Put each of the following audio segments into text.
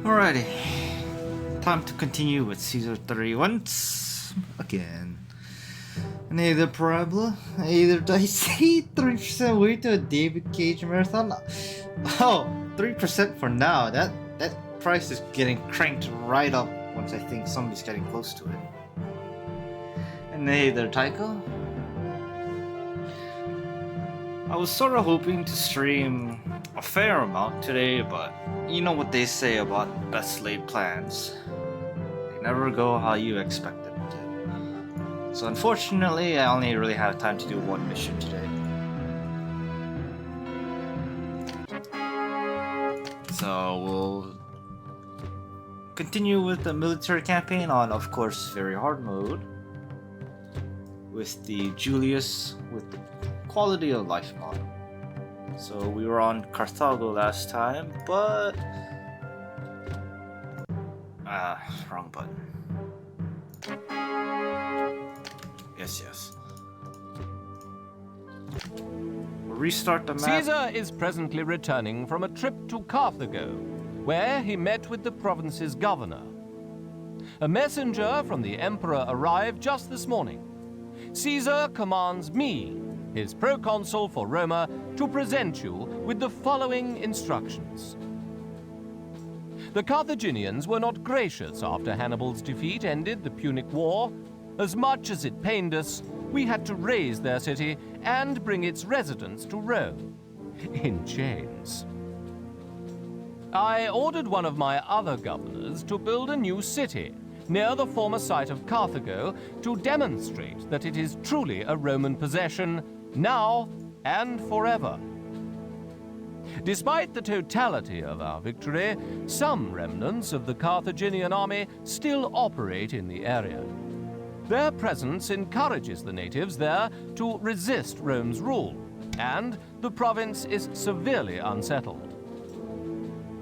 Alrighty, time to continue with Caesar 30 once again. Neither parabola, either dicey, 3% way to a David Cage marathon. Oh, 3% for now. That price is getting cranked right up once I think somebody's getting close to it. And neither Tycho. I was sort of hoping to stream a fair amount today, but you know what they say about best laid plans. They never go how you expect them to. So unfortunately, I only really have time to do one mission today. So we'll continue with the military campaign on, of course, very hard mode. With the Julius, with the quality of life model. So we were on Carthago last time, but wrong button. Yes. We'll restart the map. Caesar is presently returning from a trip to Carthago, where he met with the province's governor. A messenger from the emperor arrived just this morning. Caesar commands me, his proconsul for Roma, to present you with the following instructions. The Carthaginians were not gracious after Hannibal's defeat ended the Punic War. As much as it pained us, we had to raze their city and bring its residents to Rome, in chains. I ordered one of my other governors to build a new city near the former site of Carthago to demonstrate that it is truly a Roman possession, now and forever. Despite the totality of our victory, some remnants of the Carthaginian army still operate in the area. Their presence encourages the natives there to resist Rome's rule, and the province is severely unsettled.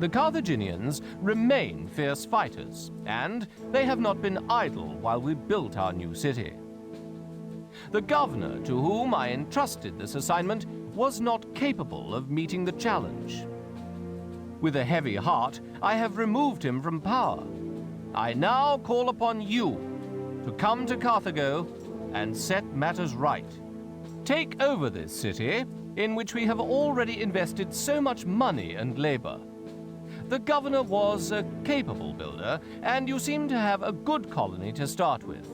The Carthaginians remain fierce fighters, and they have not been idle while we built our new city. The governor to whom I entrusted this assignment was not capable of meeting the challenge. With a heavy heart, I have removed him from power. I now call upon you to come to Carthago and set matters right. Take over this city, in which we have already invested so much money and labor. The governor was a capable builder, and you seem to have a good colony to start with.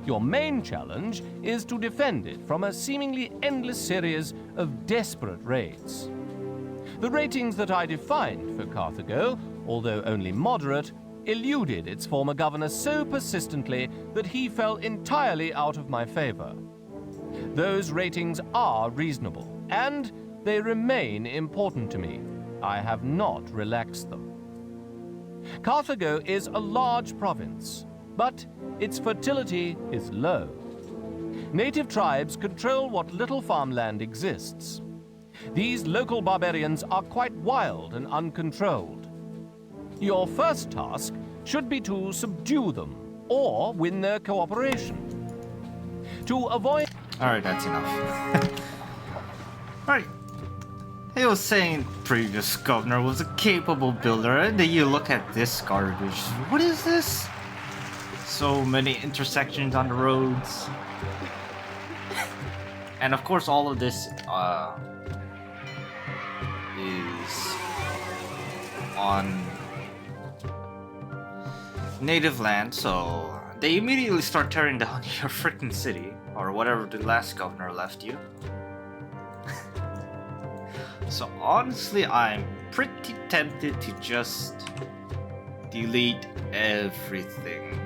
Your main challenge is to defend it from a seemingly endless series of desperate raids. The ratings that I defined for Carthago, although only moderate, eluded its former governor so persistently that he fell entirely out of my favor. Those ratings are reasonable, and they remain important to me. I have not relaxed them. Carthago is a large province, but its fertility is low. Native tribes control what little farmland exists. These local barbarians are quite wild and uncontrolled. Your first task should be to subdue them or win their cooperation. To avoid... Alright, that's enough. Alright. He was saying previous governor was a capable builder, and then you look at this garbage. What is this? So many intersections on the roads. And of course all of this is on native land, so they immediately start tearing down your freaking city, or whatever the last governor left you. So honestly, I'm pretty tempted to just delete everything.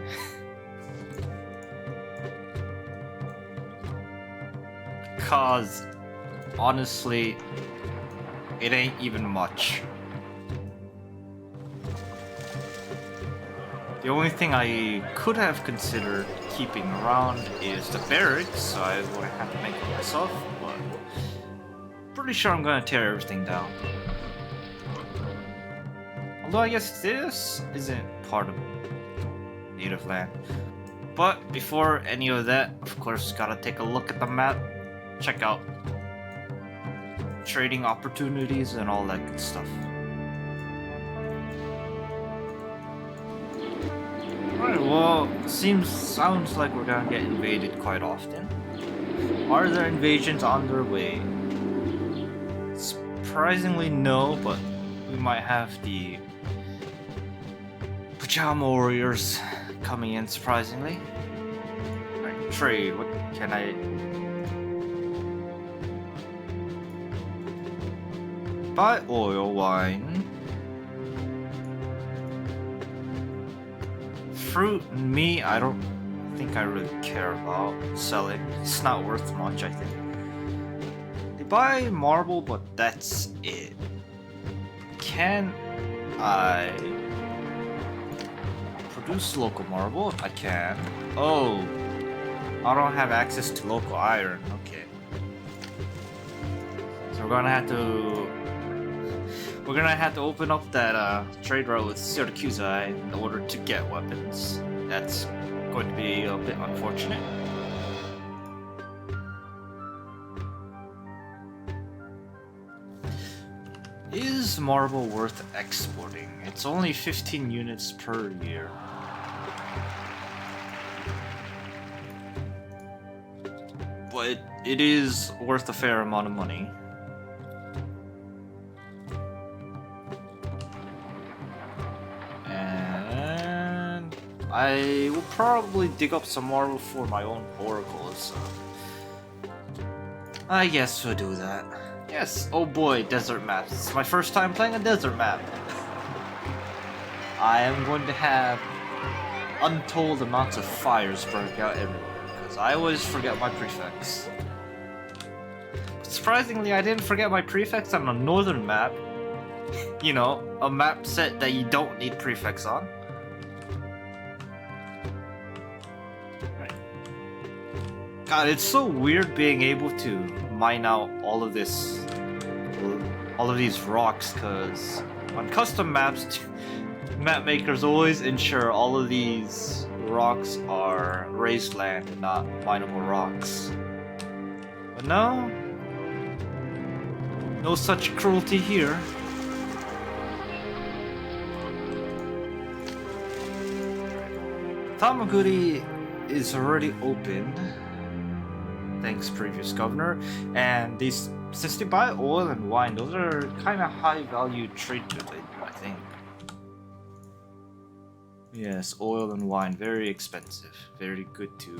Because honestly, it ain't even much. The only thing I could have considered keeping around is the barracks, so I would have to make it myself, but pretty sure I'm gonna tear everything down. Although I guess this isn't part of native land. But before any of that, of course, gotta take a look at the map, check out trading opportunities and all that good stuff. So, sounds like we're gonna get invaded quite often. Are there invasions on their way? Surprisingly, no, but we might have the Pajama Warriors coming in, surprisingly. Alright, trade, what can I... Buy oil, wine... Fruit and meat, I don't think I really care about selling. It's not worth much, I think. They buy marble, but that's it. Can I produce local marble? I can. Oh, I don't have access to local iron. Okay. So we're gonna have to open up that trade route with Syracuse in order to get weapons. That's going to be a bit unfortunate. Is marble worth exporting? It's only 15 units per year. But it is worth a fair amount of money. I will probably dig up some marble for my own oracles. I guess we'll do that. Yes, oh boy, desert maps. It's my first time playing a desert map. I am going to have untold amounts of fires burning out everywhere, because I always forget my prefix. Surprisingly, I didn't forget my prefix on a northern map. You know, a map set that you don't need prefix on. God, it's so weird being able to mine out all of these rocks, because on custom maps, map makers always ensure all of these rocks are raised land and not mineable rocks. But no such cruelty here. Tamaguri is already opened. Thanks, previous governor. And these, since they buy oil and wine, those are kind of high value trade goods, I think. Yes, oil and wine, very expensive. Very good to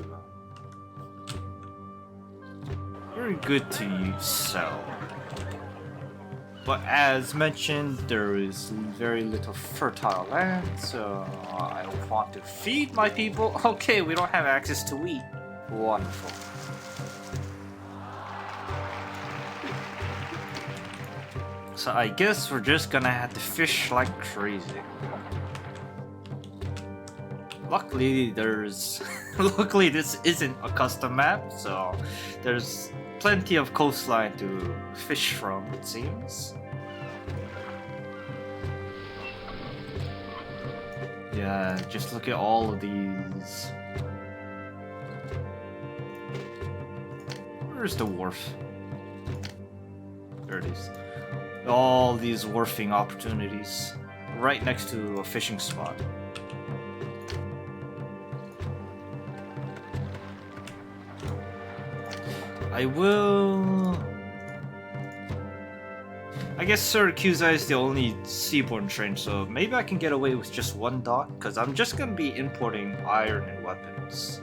sell. But as mentioned, there is very little fertile land, so I don't want to feed my people. Okay, we don't have access to wheat. Wonderful. So I guess we're just gonna have to fish like crazy. Luckily luckily this isn't a custom map, so there's plenty of coastline to fish from, it seems. Yeah, just look at all of these. Where's the wharf? There it is. All these wharfing opportunities right next to a fishing spot. I guess Syracuse is the only seaborne train, so maybe I can get away with just one dock, because I'm just gonna be importing iron and weapons.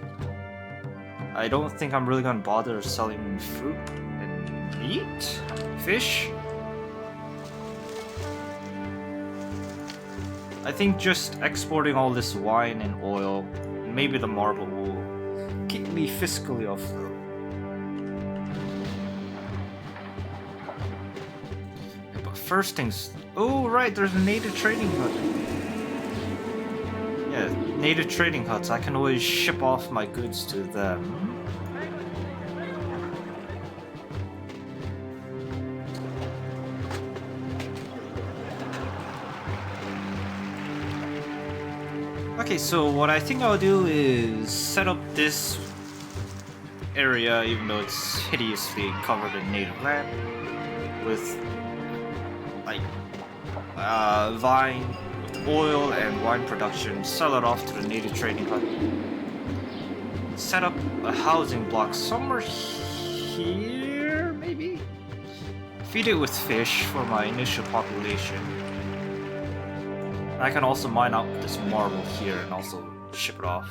I don't think I'm really gonna bother selling fruit and meat? Fish? I think just exporting all this wine and oil, and maybe the marble, will keep me fiscally afloat. Yeah, but first things... Oh, right, there's a native trading hut. Yeah, native trading huts. I can always ship off my goods to them. Okay, so what I think I'll do is set up this area, even though it's hideously covered in native land, with like vine with oil and wine production, sell it off to the native trading hut. Set up a housing block somewhere here, maybe? Feed it with fish for my initial population. I can also mine out this marble here and also ship it off.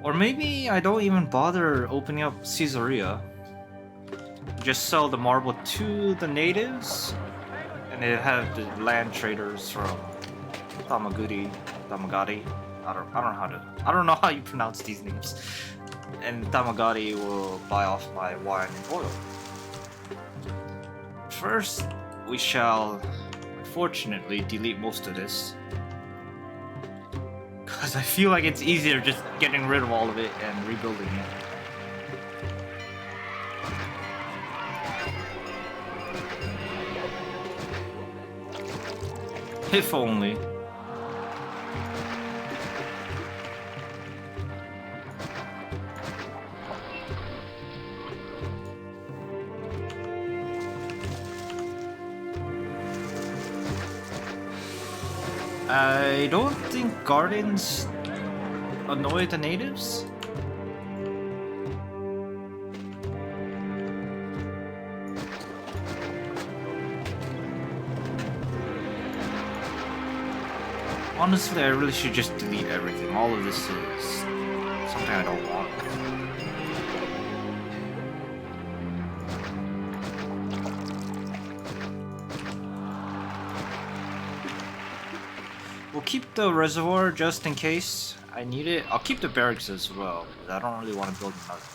Or maybe I don't even bother opening up Caesarea. Just sell the marble to the natives, and they have the land traders from Tamagudi, Tamagati. I don't know how you pronounce these names. And Tamagati will buy off my wine and oil. First, we shall, unfortunately, delete most of this. Because I feel like it's easier just getting rid of all of it and rebuilding it. If only. I don't think gardens annoy the natives. Honestly, I really should just delete everything. All of this is something I don't want. We'll keep the reservoir just in case I need it. I'll keep the barracks as well, because I don't really want to build another one.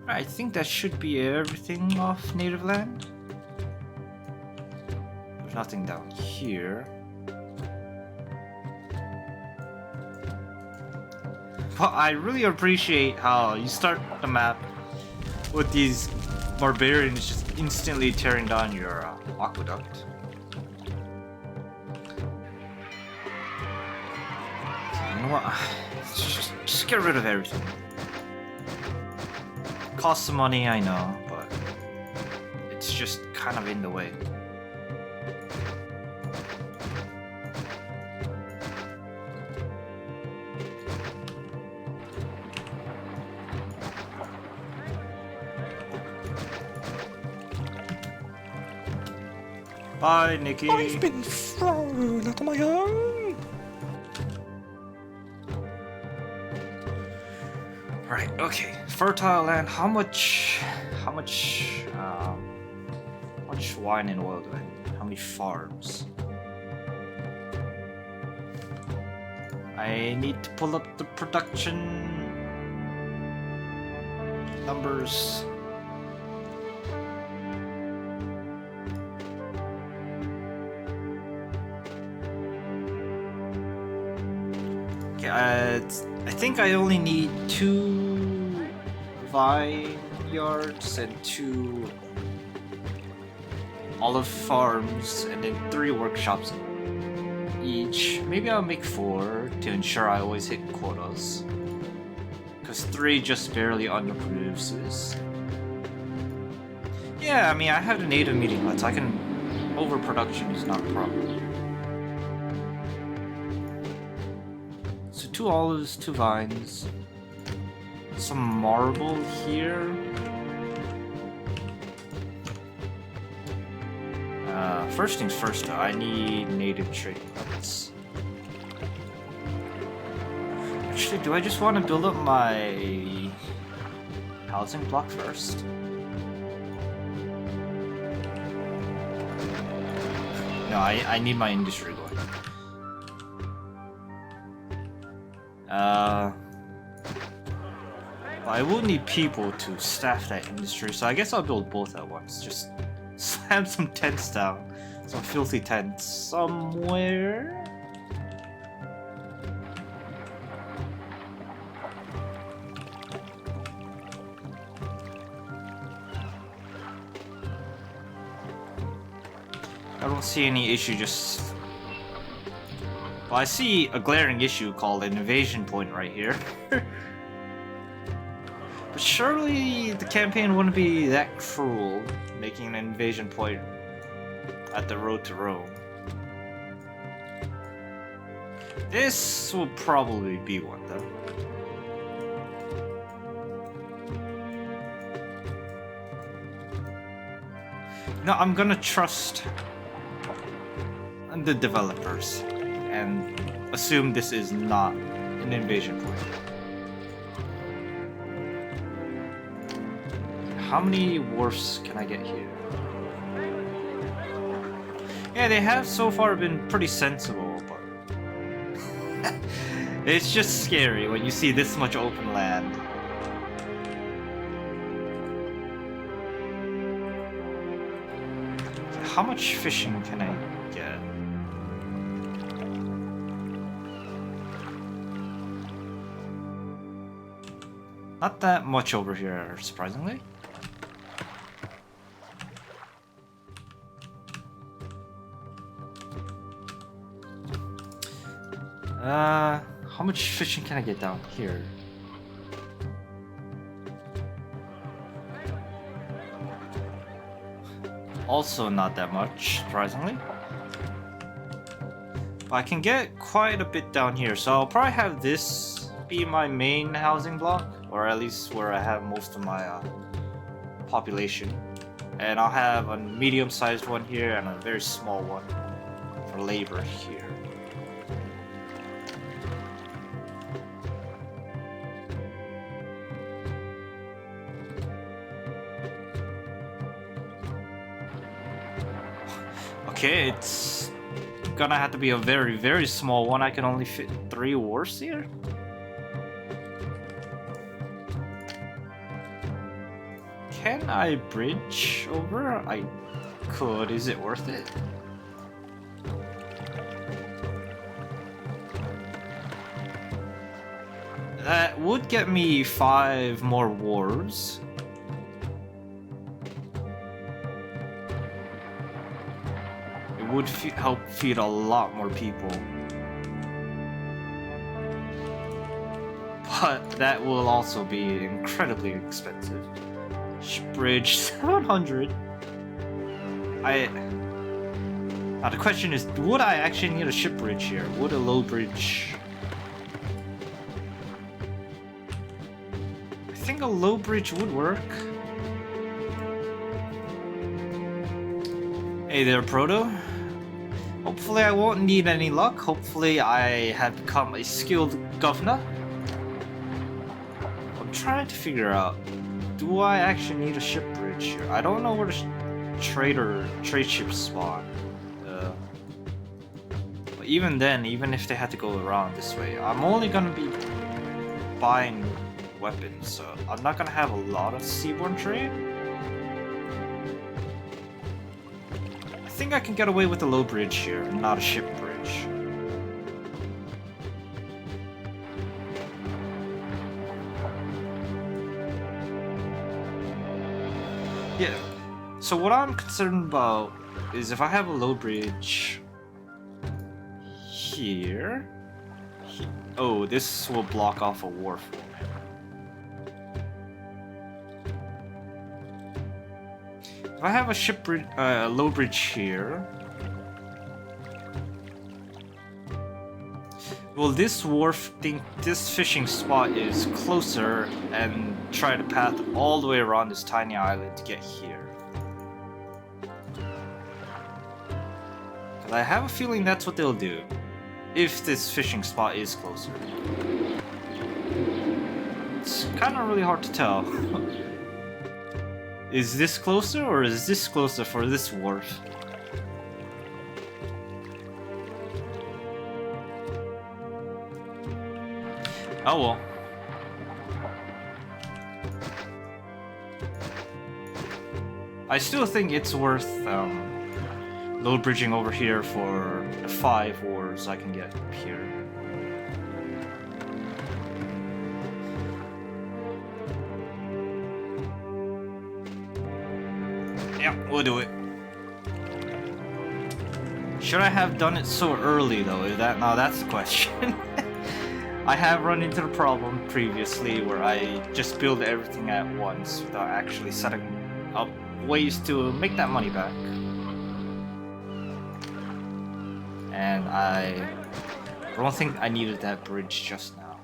I think that should be everything off native land. There's nothing down here. But I really appreciate how you start the map with these barbarians just instantly tearing down your aqueduct. You know what? Just get rid of everything. Costs some money, I know, but it's just kind of in the way. Bye, Nikki. I've been thrown out on my own. Right, okay. Fertile land, how much wine and oil do I need? How many farms? I need to pull up the production numbers. Okay, I think I only need 2 vineyards and 2 olive farms, and then 3 workshops each. Maybe I'll make 4 to ensure I always hit quotas. Because 3 just barely underproduces. Yeah, I mean, I have the native meeting huts. I can... Overproduction is not a problem. So 2 olives, 2 vines. Some marble here. First things first, I need native trading huts. Actually, do I just want to build up my housing block first? No, I need my industry going. I will need people to staff that industry, so I guess I'll build both at once. Just slam some tents down. Some filthy tents somewhere. I don't see any issue just Well, I see a glaring issue called an invasion point right here. But surely the campaign wouldn't be that cruel, making an invasion point at the road to Rome. This will probably be one, though. No, I'm gonna trust the developers and assume this is not an invasion point. How many wharfs can I get here? Yeah, they have so far been pretty sensible, but it's just scary when you see this much open land. How much fishing can I get? Not that much over here, surprisingly. How much fishing can I get down here? Also not that much, surprisingly. But I can get quite a bit down here, so I'll probably have this be my main housing block, or at least where I have most of my population. And I'll have a medium-sized one here and a very small one for labor here. Okay, it's gonna have to be a very, very small one. I can only fit 3 wharfs here. Can I bridge over? I could. Is it worth it? That would get me 5 more wharves. Would help feed a lot more people, but that will also be incredibly expensive. Bridge 700. Now the question is, would I actually need a ship bridge here? Would a low bridge? I think a low bridge would work. Hey there, Proto. Hopefully I won't need any luck. Hopefully I have become a skilled governor. I'm trying to figure out, do I actually need a ship bridge here? I don't know where the trade ships spawn. But even then, even if they had to go around this way, I'm only gonna be buying weapons, so I'm not gonna have a lot of seaborne trade. I think I can get away with a low bridge here, not a ship bridge. Yeah, so what I'm concerned about is if I have a low bridge here. Oh, this will block off a wharf for me. If I have a ship bridge, low bridge here, will this wharf think this fishing spot is closer and try to path all the way around this tiny island to get here? Because I have a feeling that's what they'll do, if this fishing spot is closer. It's kind of really hard to tell. Is this closer, or is this closer for this wharf? Oh well. I still think it's worth load bridging over here for the 5 wars I can get here. Yeah, we'll do it. Should I have done it so early though? Now that's the question. I have run into the problem previously where I just build everything at once without actually setting up ways to make that money back. And I don't think I needed that bridge just now.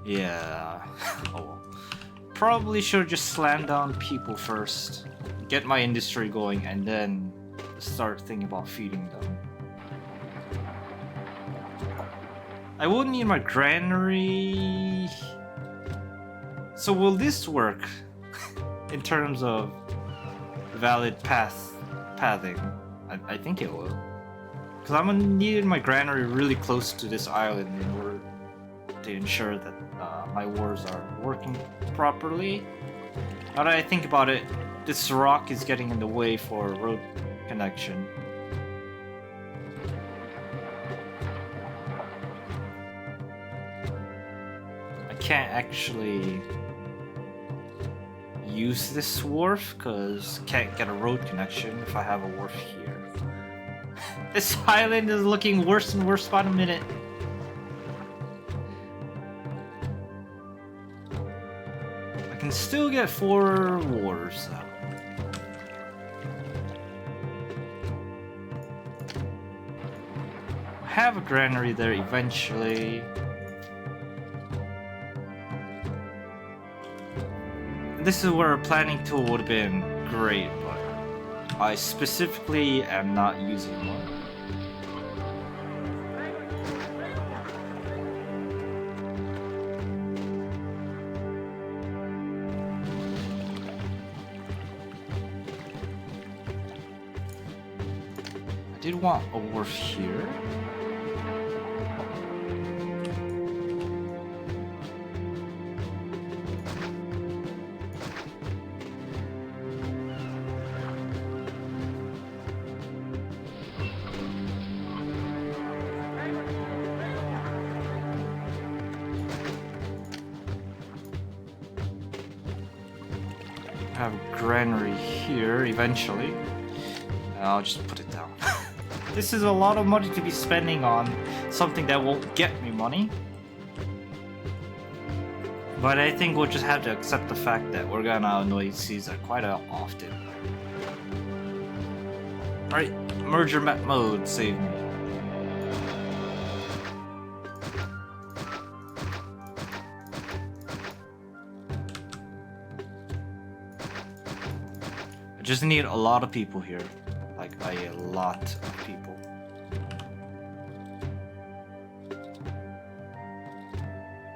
Yeah. Oh well. Probably should have just slammed down people first, get my industry going, and then start thinking about feeding them. I will need my granary. So will this work in terms of valid pathing? I think it will. Because I'm gonna need my granary really close to this island in order to ensure that my wars are working properly. Now that I think about it, this rock is getting in the way for road connection. I can't actually use this wharf because can't get a road connection if I have a wharf here. This island is looking worse and worse by the minute. I can still get 4 wars though. I have a granary there eventually. This is where a planning tool would have been great, but I specifically am not using one. I did want a wharf here. Have a granary here eventually. I'll just put it down. This is a lot of money to be spending on something that won't get me money. But I think we'll just have to accept the fact that we're gonna annoy Caesar quite often. Alright, merger map mode, save me. I just need a lot of people here. Like, a lot of people.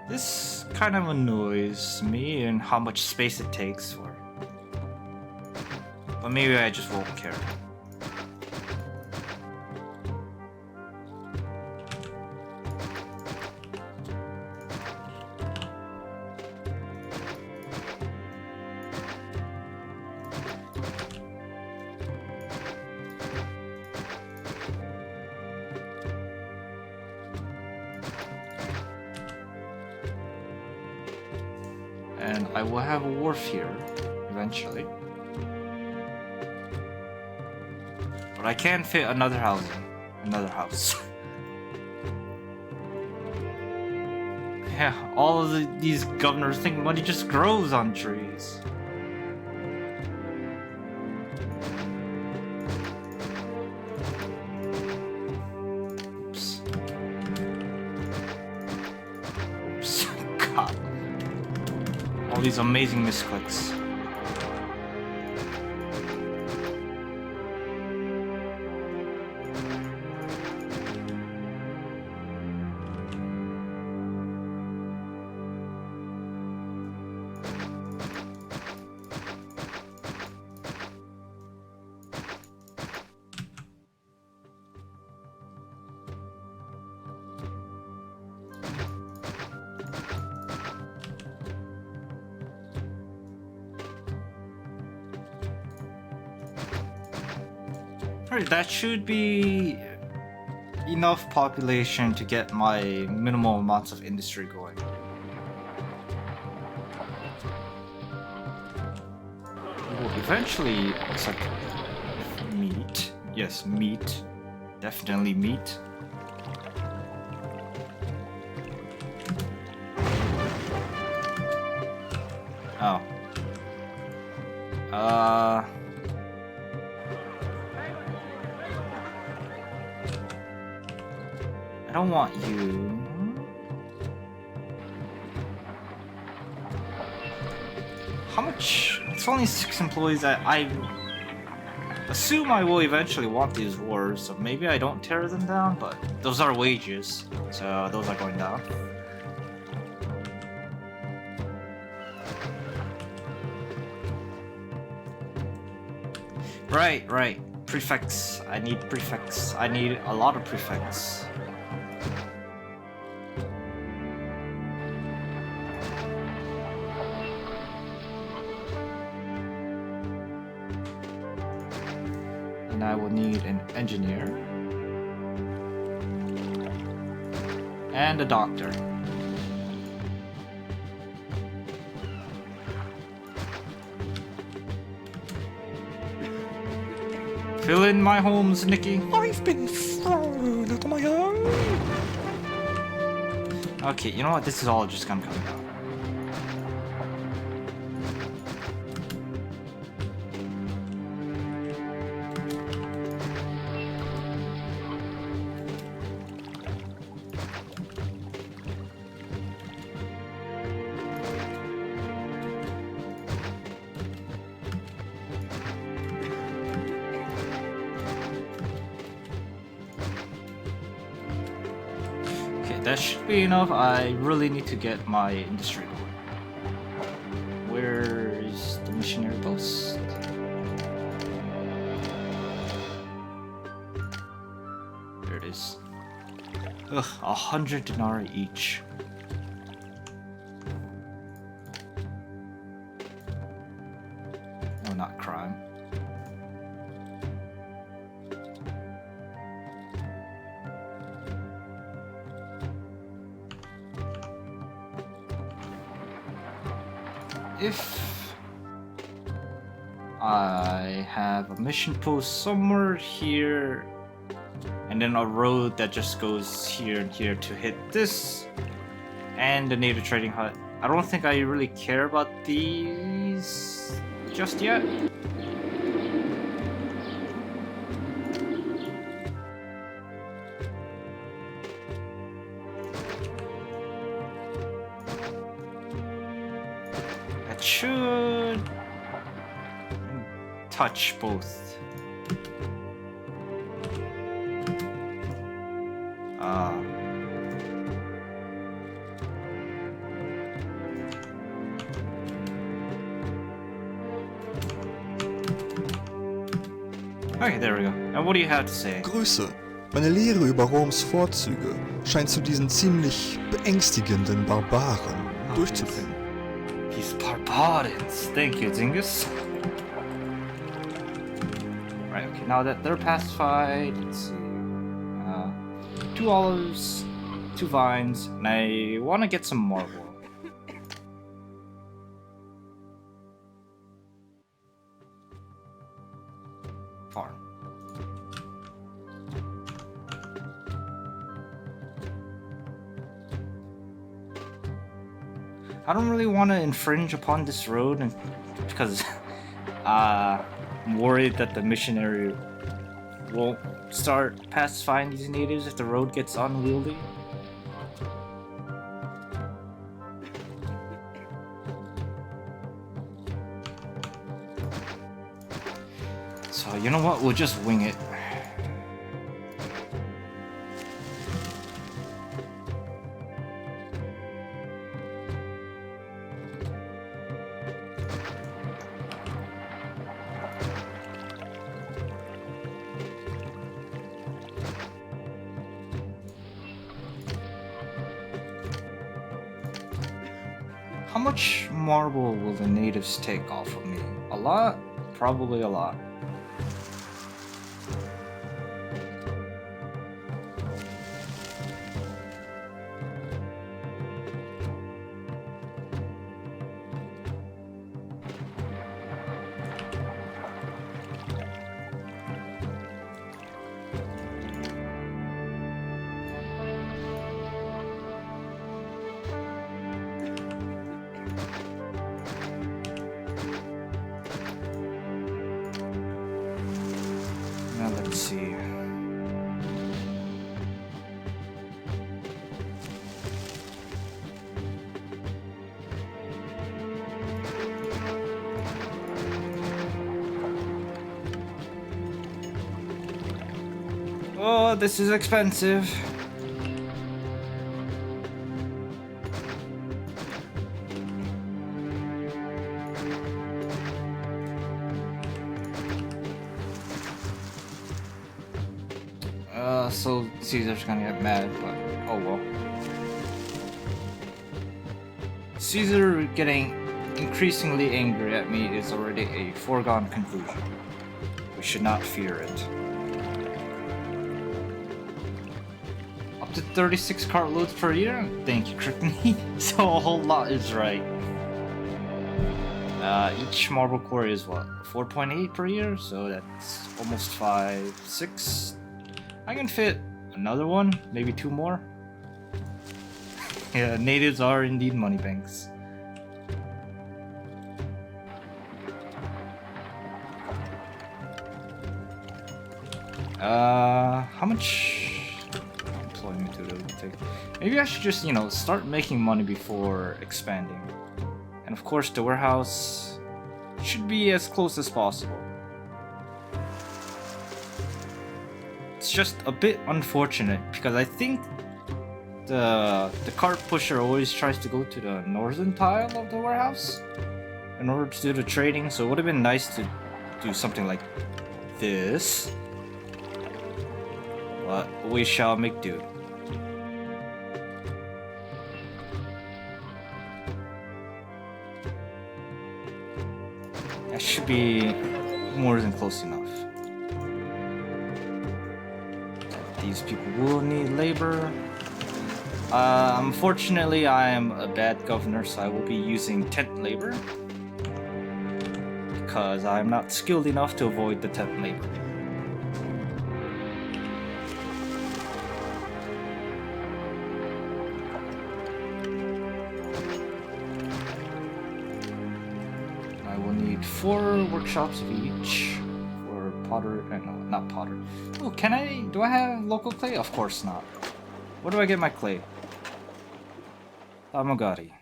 This kind of annoys me and how much space it takes for. But maybe I just won't care. And I will have a wharf here, eventually. But I can't fit another house. Yeah, all of these governors think money just grows on trees. Oops. Oops. God. All these amazing misclicks. Alright, that should be enough population to get my minimal amounts of industry going. Ooh, eventually, it's like meat. Yes, meat. Definitely meat. Oh. I don't want you. How much? It's only 6 employees. I assume I will eventually want these wars, so maybe I don't tear them down, but those are wages, so those are going down. Right. Prefects. I need prefects. I need a lot of prefects. And I will need an engineer. And a doctor. Fill in my homes, Nikki. I've been thrown out on my own. Okay, you know what? This is all just gonna come down. That should be enough. I really need to get my industry going. Where is the missionary post? There it is. Ugh, 100 denarii each. No, not crime. If I have a mission post somewhere here, and then a road that just goes here and here to hit this, and the native trading hut, I don't think I really care about these just yet. Should touch both. Okay, there we go. And what do you have to say? Grüße. Meine Lehre über Roms Vorzüge scheint zu diesen ziemlich beängstigenden Barbaren durchzudringen. These barbarians. Thank you, Zingus. Right, okay, now that they're pacified, let's see. 2 olives, 2 vines, and I want to get some marble. Farm. I don't really want to infringe upon this road, and because I'm worried that the missionary won't start pacifying these natives if the road gets unwieldy. So you know what? We'll just wing it. How much marble will the natives take off of me? A lot? Probably a lot. let's see. Oh, this is expensive. So Caesar's gonna get mad, but oh well. Caesar getting increasingly angry at me is already a foregone conclusion. We should not fear it. Up to 36 cartloads per year? Thank you, Kryptonite. So a whole lot is right. Each marble quarry is what? 4.8 per year? So that's almost 5, 6. I can fit another one, maybe 2 more. Yeah, natives are indeed money banks. How much employment would it take? Maybe I should just, start making money before expanding. And of course, the warehouse should be as close as possible. It's just a bit unfortunate because I think the cart pusher always tries to go to the northern tile of the warehouse in order to do the trading, so it would have been nice to do something like this. But we shall make do. That should be more than close enough. These people will need labor. Unfortunately, I am a bad governor, so I will be using tent labor. Because I'm not skilled enough to avoid the tent labor. I will need 4 workshops of each. Potter, no, not potter. Oh, do I have local clay? Of course not. Where do I get my clay? Tamagotchi.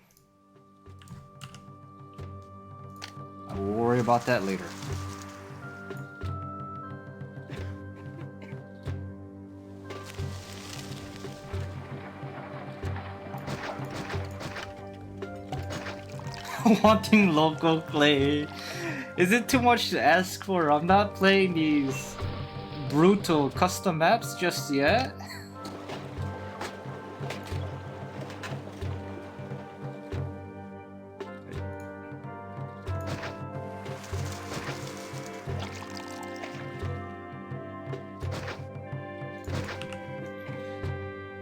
I will worry about that later. Wanting local clay. Is it too much to ask for? I'm not playing these brutal custom maps just yet.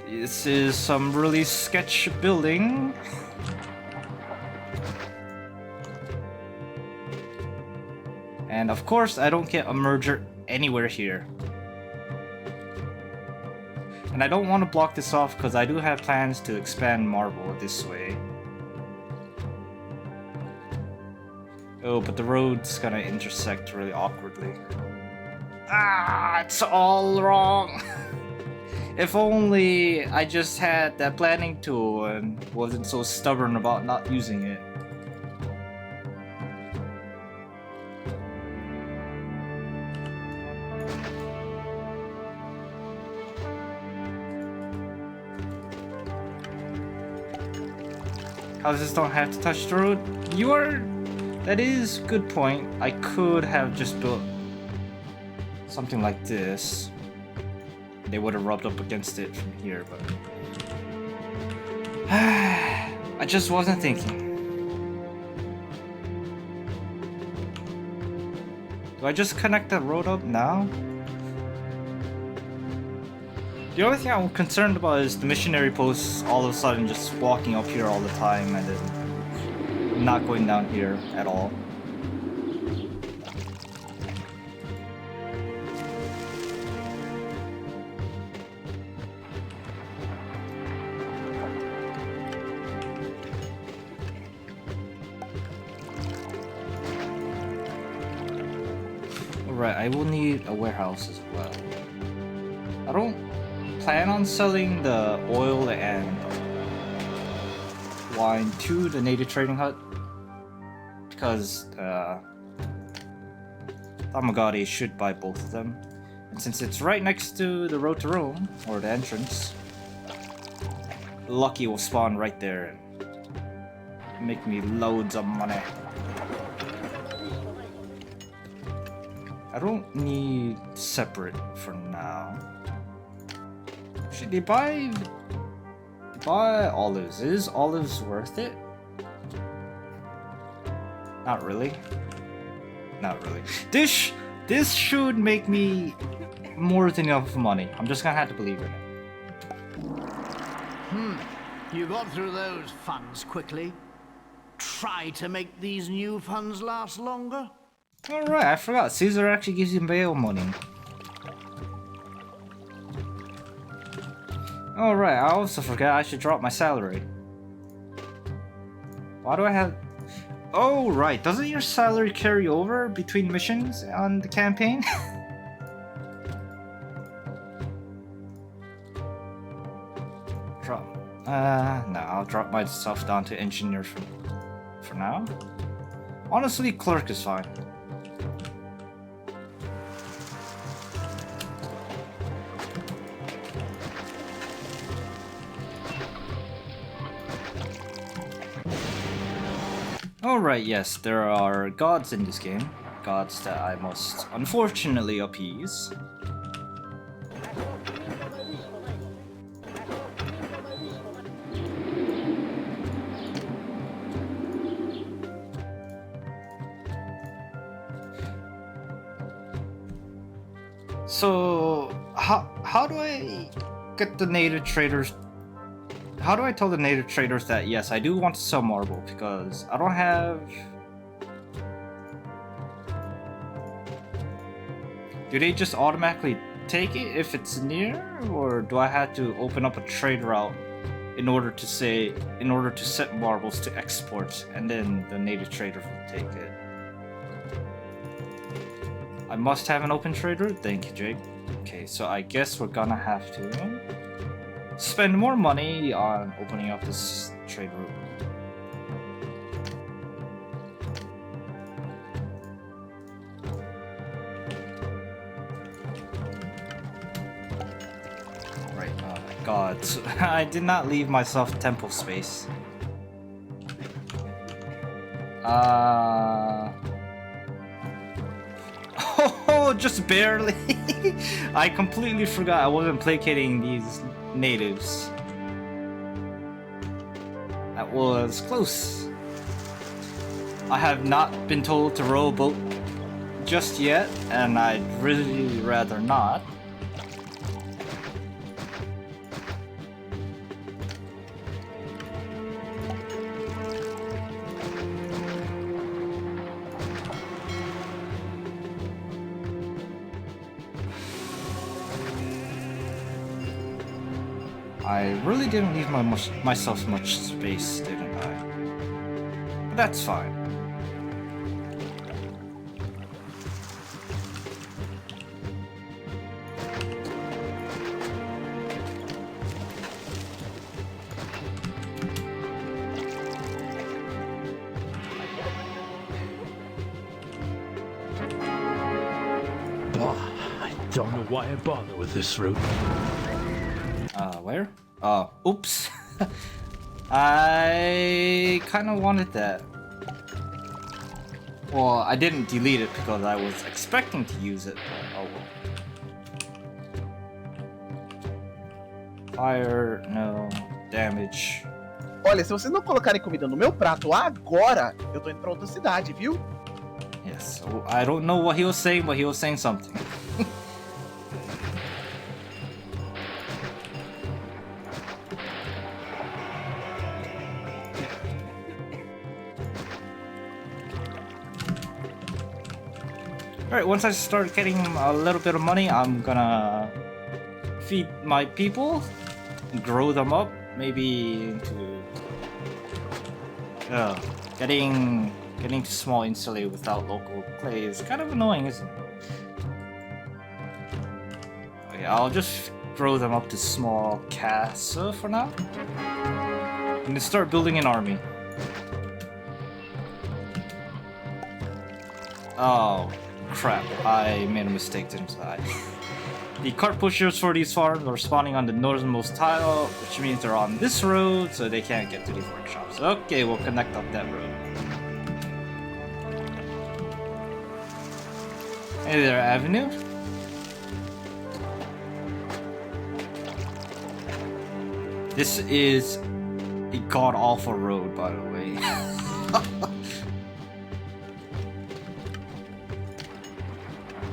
This is some really sketch building. And of course, I don't get a merger anywhere here. And I don't want to block this off because I do have plans to expand marble this way. Oh, but the road's gonna intersect really awkwardly. Ah, it's all wrong! If only I just had that planning tool and wasn't so stubborn about not using it. Houses don't have to touch the road. That is a good point. I could have just built something like this. They would have rubbed up against it from here, but I just wasn't thinking. Do I just connect that road up now? The only thing I'm concerned about is the missionary posts all of a sudden just walking up here all the time and then not going down here at all. Alright, I will need a warehouse as well. I don't plan on selling the oil and wine to the native trading hut because Tamagotchi should buy both of them. And since it's right next to the road to Rome, or the entrance, Lucky will spawn right there and make me loads of money. I don't need separate for now. Should they buy olives? Is olives worth it? Not really. Not really. This should make me more than enough money. I'm just gonna have to believe in it. You got through those funds quickly. Try to make these new funds last longer. Alright, I forgot. Caesar actually gives you bail money. Alright, I also forgot I should drop my salary. Why do I have... Oh, right. Doesn't your salary carry over between missions on the campaign? Drop. No, I'll drop myself down to engineer for now. Honestly, clerk is fine. Alright, yes, there are gods in this game. Gods that I must unfortunately appease. So, how do I get the native traders? How do I tell the native traders that yes, I do want to sell marble because I don't have... Do they just automatically take it if it's near, or do I have to open up a trade route in order to set marbles to export, and then the native trader will take it? I must have an open trade route? Thank you, Jake. Okay, so I guess we're gonna have to spend more money on opening up this trade route. Right, oh my god. I did not leave myself temple space. Oh, just barely. I completely forgot I wasn't placating these natives. That was close. I have not been told to row a boat just yet, and I'd really rather not. I really didn't leave myself much space, didn't I? But that's fine. I don't know why I bother with this route. Where? Oh, oops. I kind of wanted that. Well, I didn't delete it because I was expecting to use it, but oh well. Fire, no. Damage. Olha, se vocês não colocarem comida no meu prato agora, eu tô indo pra outra cidade, viu? Yes, so I don't know what he was saying, but he was saying something. Alright, once I start getting a little bit of money, I'm gonna feed my people, grow them up, maybe into... getting too small instantly without local clay is kind of annoying, isn't it? Okay, I'll just grow them up to small castle for now. And then start building an army. Oh, crap. I made a mistake, didn't I? The cart pushers for these farms are spawning on the northernmost tile, which means they're on this road, so they can't get to these workshops. Okay, we'll connect up that road. Hey there, Avenue. This is a god-awful road, by the way.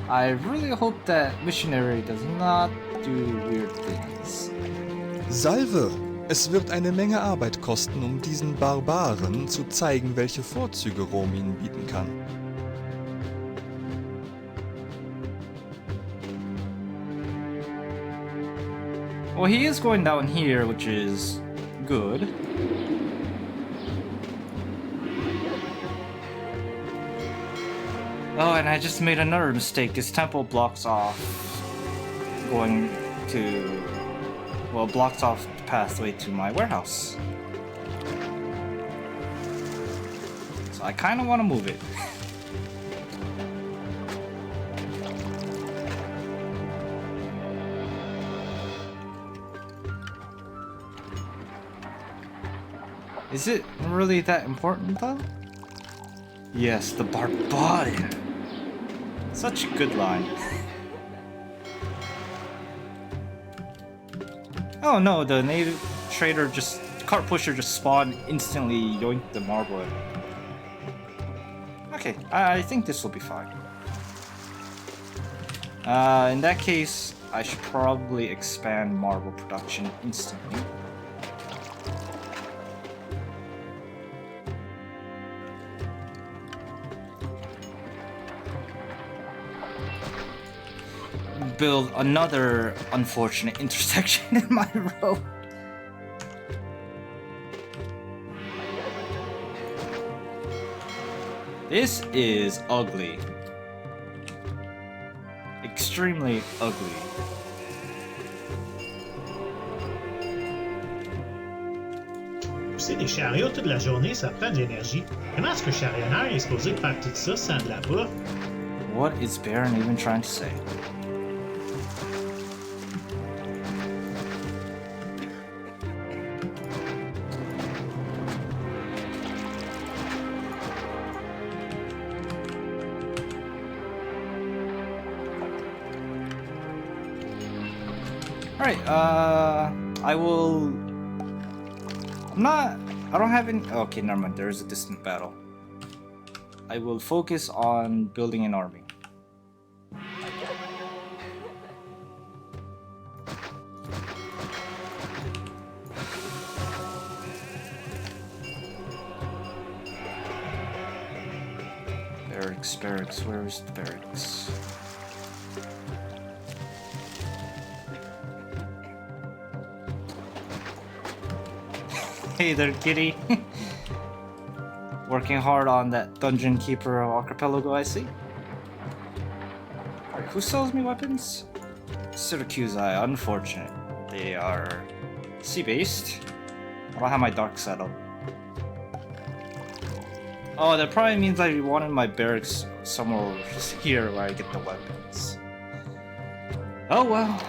I really hope that missionary does not do weird things. Salve! Es wird eine Menge Arbeit kosten, um diesen Barbaren zu zeigen, welche Vorzüge Rom ihnen bieten kann. Well, he is going down here, which is good. Oh, and I just made another mistake. This temple blocks off going to... well, blocks off the pathway to my warehouse. So I kind of want to move it. Is it really that important though? Yes, the barbarian. Such a good line. Oh no, the native trader cart pusher just spawned instantly, yoinked the marble. Okay, I think this will be fine. In that case, I should probably expand marble production instantly. Build another unfortunate intersection in my road. This is ugly. Extremely ugly. Pousser des chariots toute la journée, ça prend de l'énergie. Comment est-ce qu'un charionneur est supposé faire tout ça sans de la bouffe? What is Baron even trying to say? Alright, I will... I don't have any... Okay, never mind, there is a distant battle. I will focus on building an army. Barracks, where is the barracks? Hey there, kitty. Working hard on that Dungeon Keeper archipelago, I see. Alright, who sells me weapons? Syracuse, unfortunate. They are sea-based. I don't have my dark saddle. Oh, that probably means I wanted my barracks somewhere here where I get the weapons. Oh well.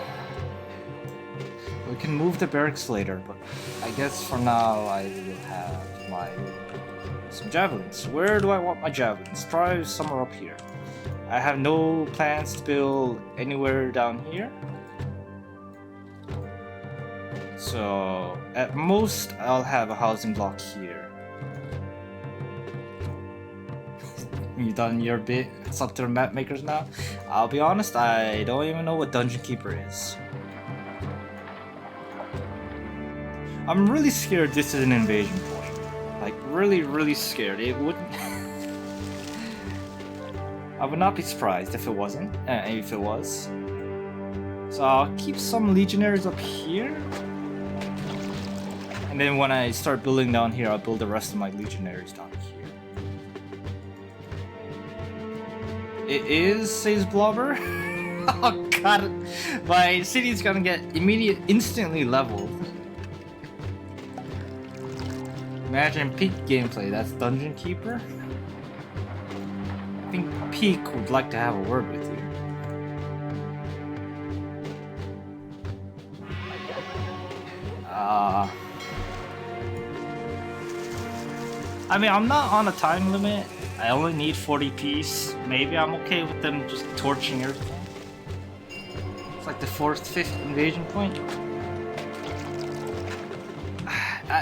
We can move the barracks later, but I guess for now I will have some javelins. Where do I want my javelins? Probably somewhere up here. I have no plans to build anywhere down here. So at most I'll have a housing block here. You done your bit? It's up to the map makers now. I'll be honest, I don't even know what Dungeon Keeper is. I'm really scared this is an invasion point. Like, really scared. It wouldn't... I would not be surprised if it wasn't. If it was. So I'll keep some legionaries up here. And then when I start building down here, I'll build the rest of my legionaries down here. It is, says Blobber. Oh God, my city's gonna get instantly leveled. Imagine Peak gameplay, that's Dungeon Keeper? I think Peak would like to have a word with you. I mean, I'm not on a time limit. I only need 40 piece. Maybe I'm okay with them just torching everything. It's like the 4th, 5th invasion point.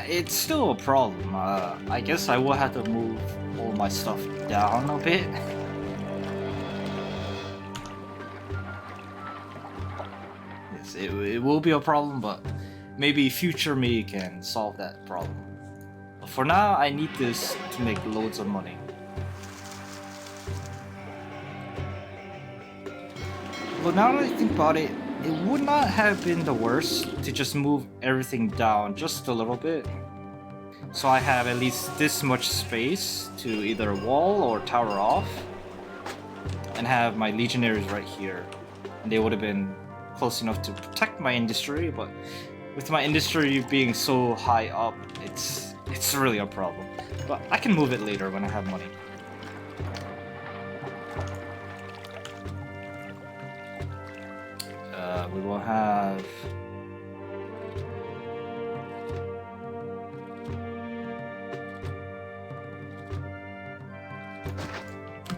It's still a problem. I guess I will have to move all my stuff down a bit. Yes, it will be a problem, but maybe future me can solve that problem. But for now, I need this to make loads of money. Well, now that I think about it, it would not have been the worst to just move everything down just a little bit. So I have at least this much space to either wall or tower off. And have my legionaries right here. And they would have been close enough to protect my industry, but with my industry being so high up, it's really a problem. But I can move it later when I have money. We will have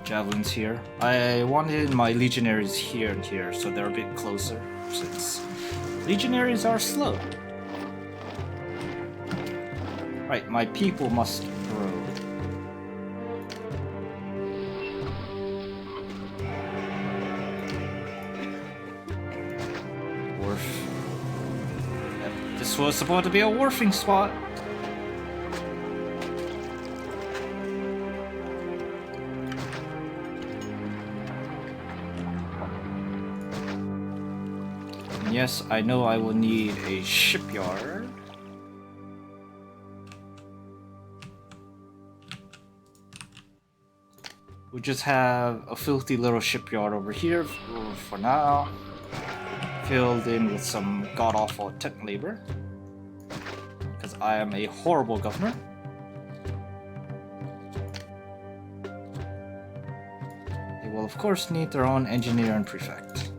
javelins here. I wanted my legionaries here and here, so they're a bit closer, since legionaries are slow. Right, my people must grow. This was supposed to be a wharfing spot. And yes, I know I will need a shipyard. We just have a filthy little shipyard over here for now. Filled in with some god-awful tech labor. Because I am a horrible governor. They will of course need their own engineer and prefect.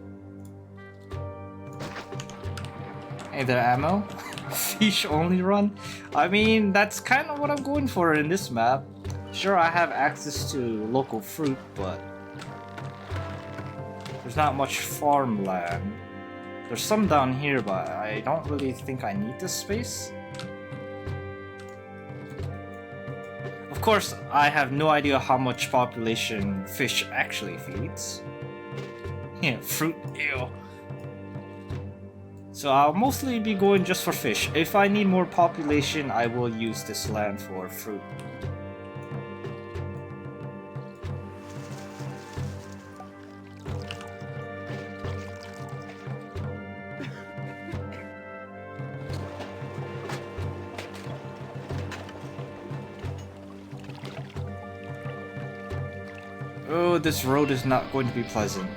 Hey there, ammo. Fish only run. I mean, that's kind of what I'm going for in this map. Sure, I have access to local fruit, but there's not much farmland. There's some down here, but I don't really think I need this space. Of course, I have no idea how much population fish actually feeds. Yeah, fruit, ew. So I'll mostly be going just for fish. If I need more population, I will use this land for fruit. Oh, this road is not going to be pleasant.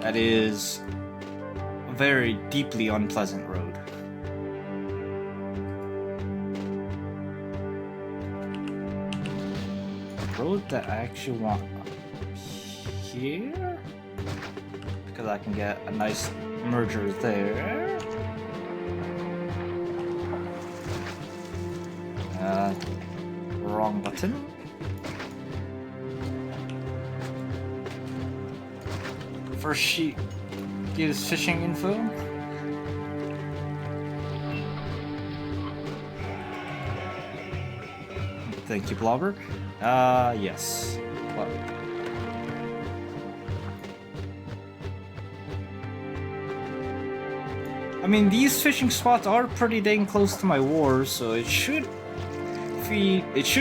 That is a very deeply unpleasant road. The road that I actually want up here? Because I can get a nice merger there. Wrong button. First sheet gives fishing info. Thank you, Blobber. Yes. What? I mean, these fishing spots are pretty dang close to my wars, so it should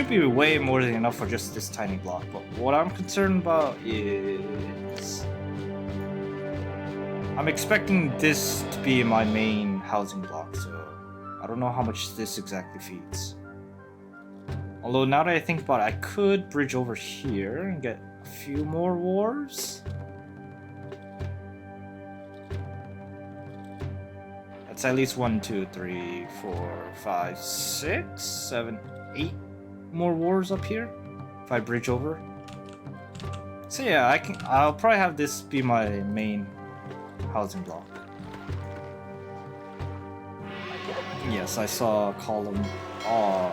be way more than enough for just this tiny block. But what I'm concerned about is I'm expecting this to be my main housing block, so I don't know how much this exactly feeds. Although now that I think about it, I could bridge over here and get a few more wars. That's at least 1, 2, 3, 4, 5, 6, 7, 8 more wars up here if I bridge over. So yeah, I'll probably have this be my main housing block. Yes, I saw column R.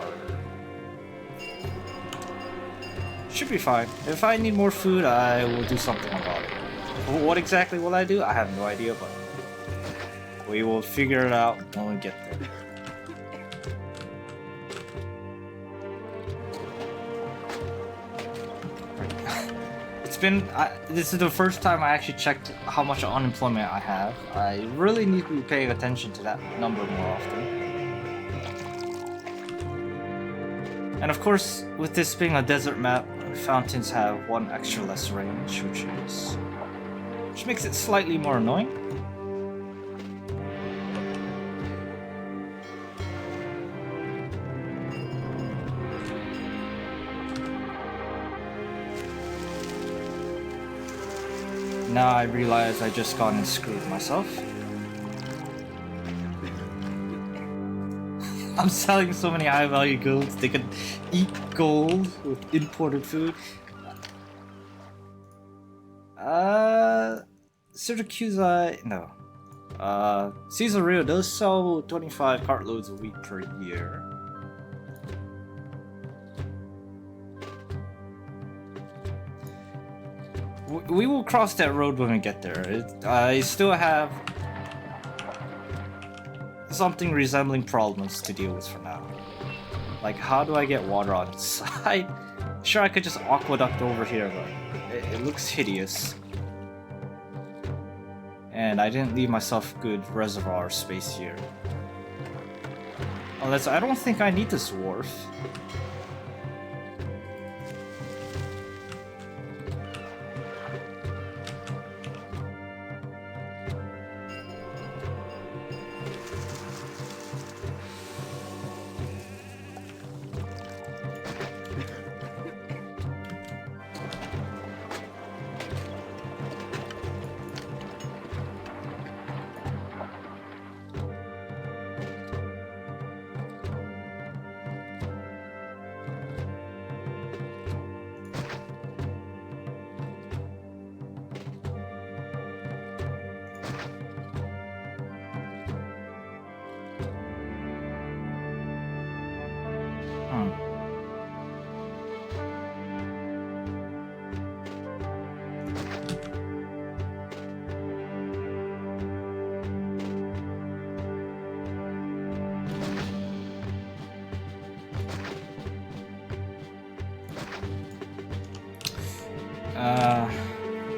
Should be fine. If I need more food, I will do something about it. What exactly will I do? I have no idea, but we will figure it out when we get there. This is the first time I actually checked how much unemployment I have. I really need to be paying attention to that number more often. And of course, with this being a desert map, fountains have 1 extra less range, which makes it slightly more annoying. Now I realize I just gone and screwed myself. I'm selling so many high value goods, they could eat gold with imported food. Syracuse, no. Caesarea does sell 25 cartloads a week per year. We will cross that road when we get there. I still have something resembling problems to deal with for now. Like, how do I get water on the side? Sure, I could just aqueduct over here, but it looks hideous. And I didn't leave myself good reservoir space here. Unless I don't think I need this wharf.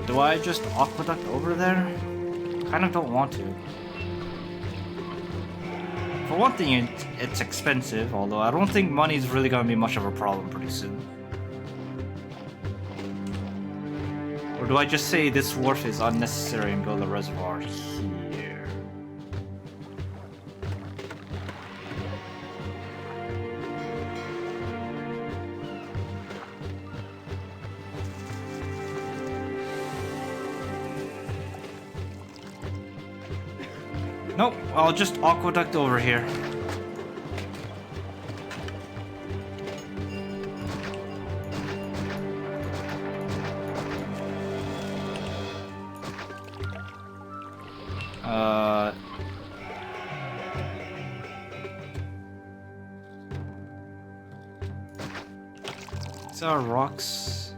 Do I just aqueduct over there? Kinda don't want to. For one thing, it's expensive, although I don't think money's really gonna be much of a problem pretty soon. Or do I just say this wharf is unnecessary and build a reservoir here? Nope, I'll just aqueduct over here. These are rocks.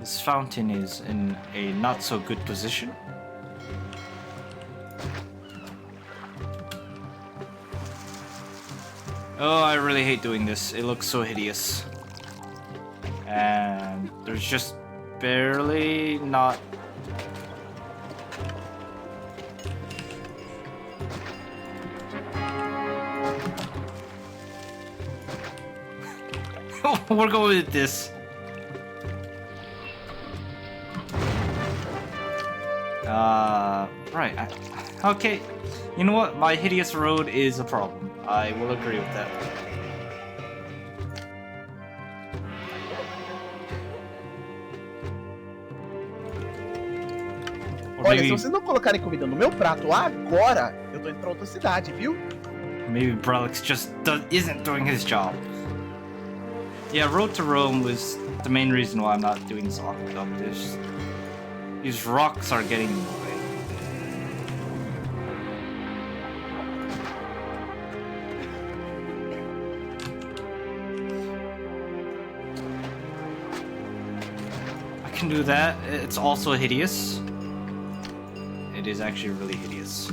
This fountain is in a not so good position. Oh, I really hate doing this. It looks so hideous. And there's just barely not... We're going with this. Right. Okay. You know what? My hideous road is a problem. I will agree with that. Or Olha, se maybe, vocês não colocarem comida no meu prato agora, eu tô indo pra outra cidade, viu? maybe Brelix just isn't doing his job. Yeah, Road to Rome was the main reason why I'm not doing this aqueduct. These rocks are getting in the way. I can do that. It's also hideous. It is actually really hideous.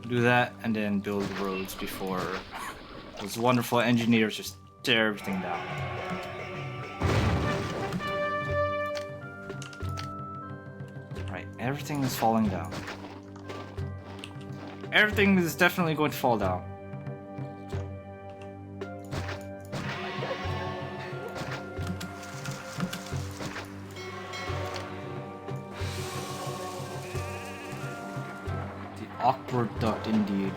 Do that and then build roads before those wonderful engineers just tear everything down. Right, everything is falling down. Everything is definitely going to fall down. Awkward duct indeed.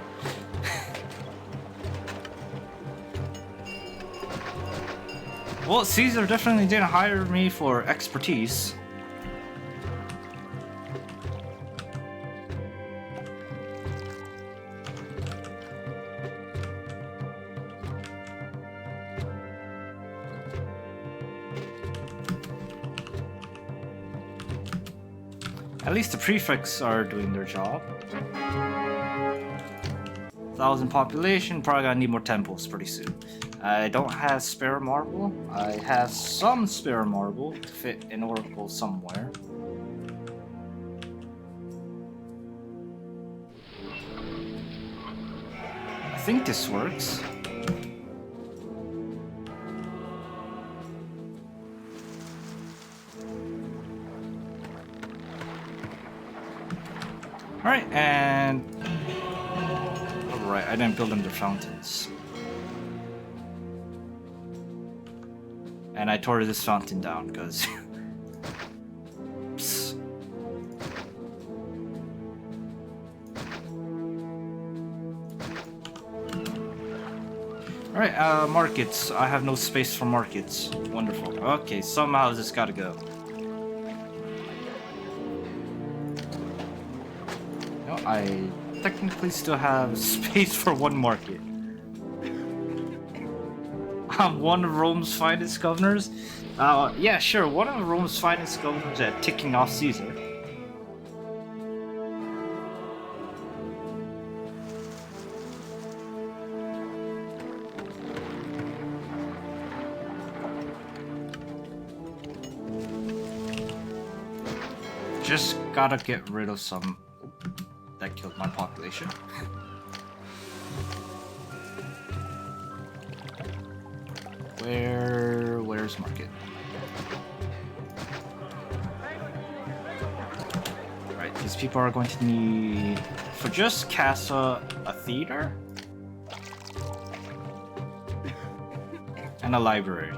Well, Caesar definitely didn't hire me for expertise. At least the prefects are doing their job. 1,000 population, probably gonna need more temples pretty soon. I don't have spare marble. I have some spare marble to fit an oracle somewhere. I think this works. Alright, and... Alright, I didn't build them their fountains. And I tore this fountain down, because... Alright, markets. I have no space for markets. Wonderful. Okay, somehow this gotta go. No, I technically still have space for one market. I'm one of Rome's finest governors. Yeah, sure, one of Rome's finest governors at ticking off Caesar. Just gotta get rid of some. That killed my population. Where's market? Right, these people are going to need for just Casa a theater and a library.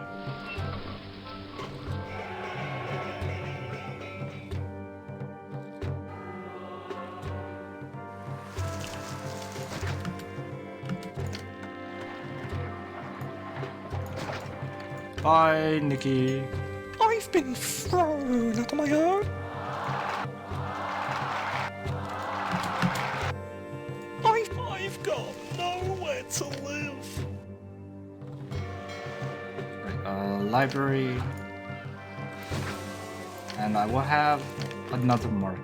Bye, Nikki. I've been thrown out of my home. I've got nowhere to live. Right, library. And I will have another market.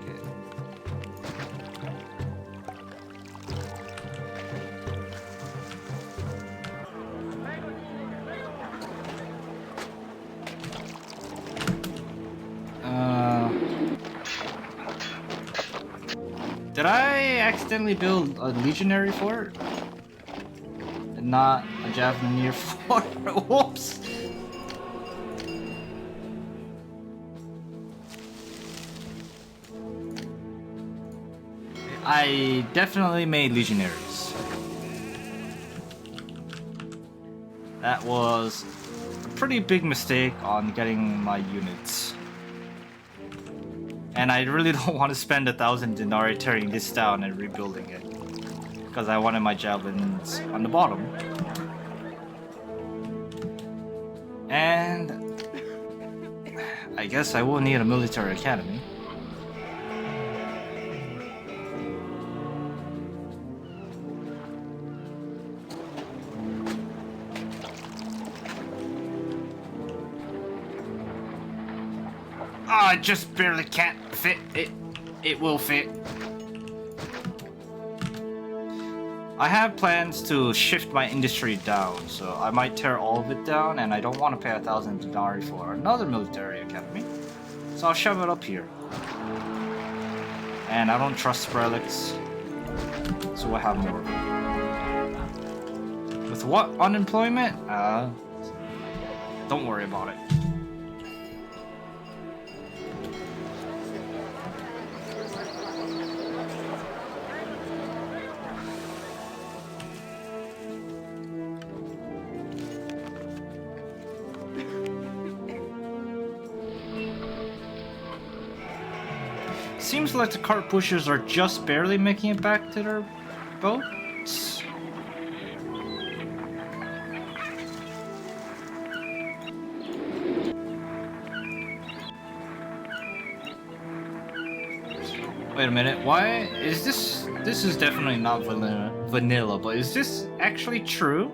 Did I accidentally build a legionary fort? And not a javelineer fort? Whoops! I definitely made legionaries. That was a pretty big mistake on getting my units. And I really don't want to spend 1,000 denarii tearing this down and rebuilding it. Because I wanted my javelins on the bottom. And I guess I will need a military academy. I just barely can't fit it. It will fit. I have plans to shift my industry down, so I might tear all of it down, and I don't want to pay 1,000 denarii for another military academy. So I'll shove it up here. And I don't trust relics, so we'll have more of them. With what unemployment? Don't worry about it. Seems like the cart pushers are just barely making it back to their boats. Wait a minute, why is this? This is definitely not vanilla, but is this actually true?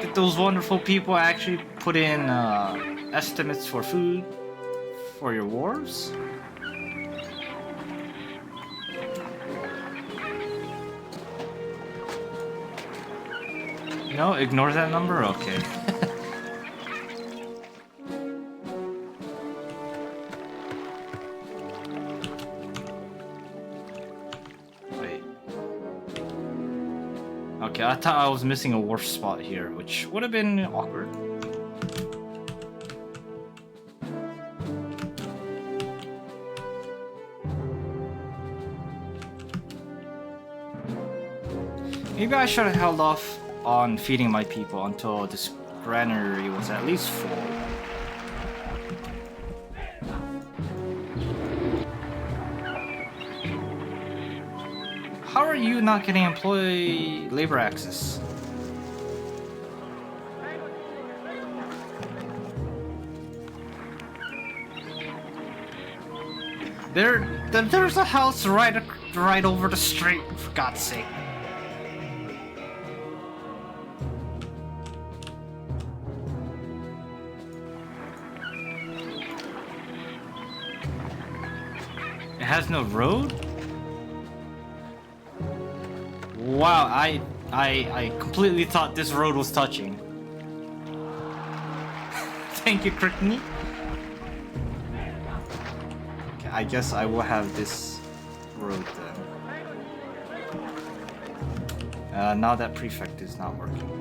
Did those wonderful people actually put in estimates for food for your wharves? No, ignore that number? Okay. Wait. Okay, I thought I was missing a wharf spot here, which would have been awkward. Maybe I should have held off on feeding my people until this granary was at least full. How are you not getting employee labor access? There's a house right over the street, for God's sake. It has no road? Wow, I completely thought this road was touching. Thank you, Crickney. Okay, I guess I will have this road then. Now that prefect is not working.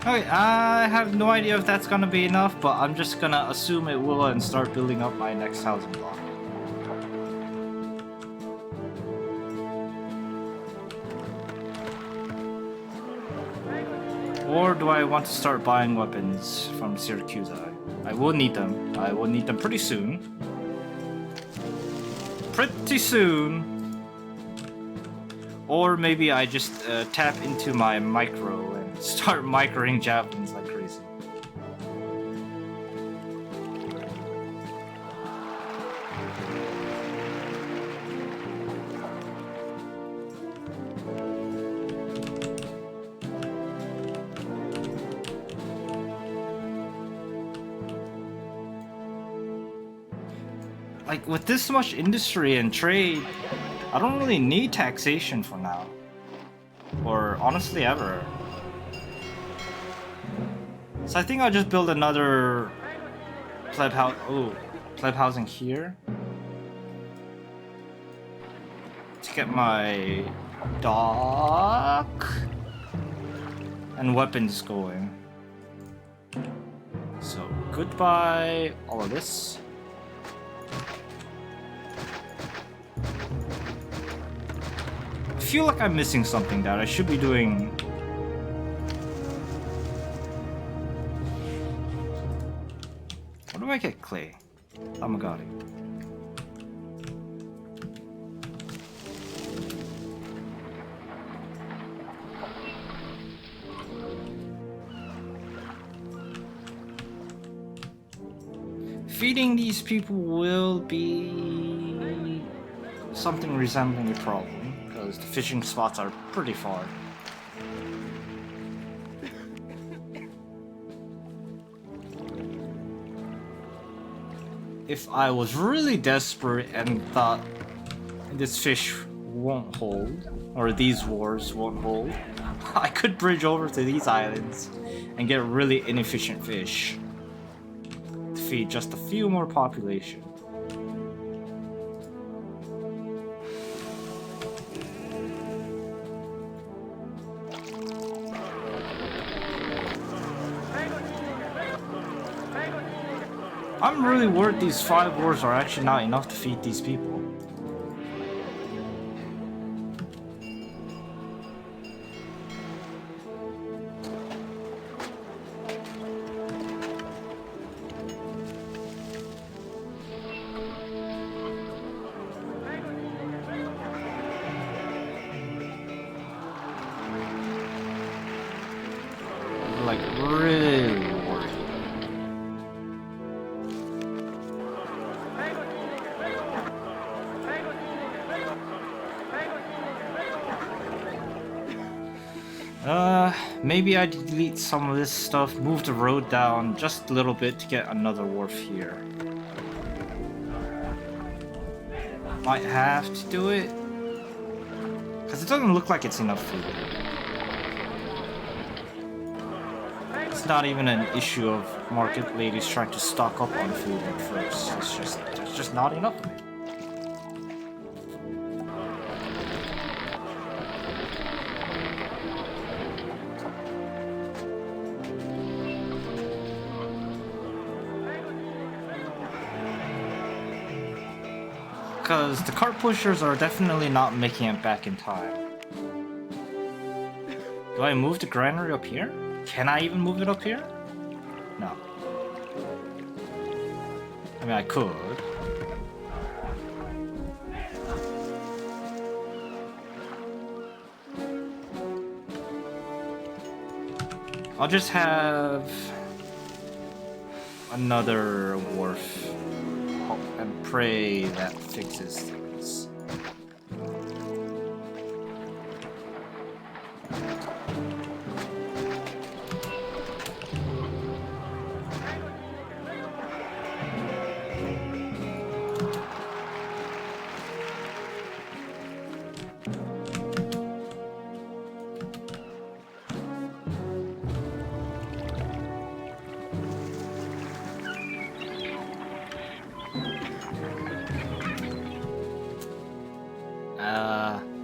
Okay, I have no idea if that's gonna be enough, but I'm just gonna assume it will and start building up my next housing block. Or do I want to start buying weapons from Syracuse? I will need them. I will need them pretty soon. Pretty soon! Or maybe I just tap into my micro and start microing Japanese like crazy. Like, with this much industry and trade, I don't really need taxation for now. Or honestly, ever. So I think I'll just build another pleb housing here. To get my dock and weapons going. So goodbye, all of this. feel like I'm missing something that I should be doing. Where do I get clay? Amagari. Feeding these people will be something resembling a problem, because the fishing spots are pretty far. If I was really desperate and thought this fish won't hold, or these wars won't hold, I could bridge over to these islands and get really inefficient fish. Feed just a few more population. I'm really worried these 5 wars are actually not enough to feed these people. Like, really worried. Maybe I delete some of this stuff, move the road down just a little bit to get another wharf here. Might have to do it, because it doesn't look like it's enough food. It's not even an issue of market ladies trying to stock up on food at first. It's just not enough of it. Because the cart pushers are definitely not making it back in time. Do I move the granary up here? Can I even move it up here? No. I mean, I could. I'll just have another wharf. And pray that fixes things.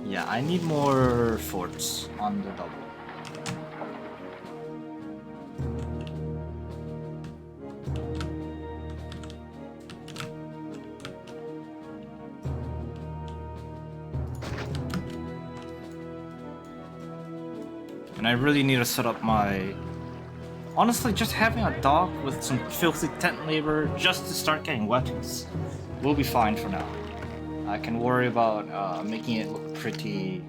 Yeah, I need more forts on the double. And I really need to set up my... Honestly, just having a dock with some filthy tent labor just to start getting weapons will be fine for now. I can worry about making it look pretty,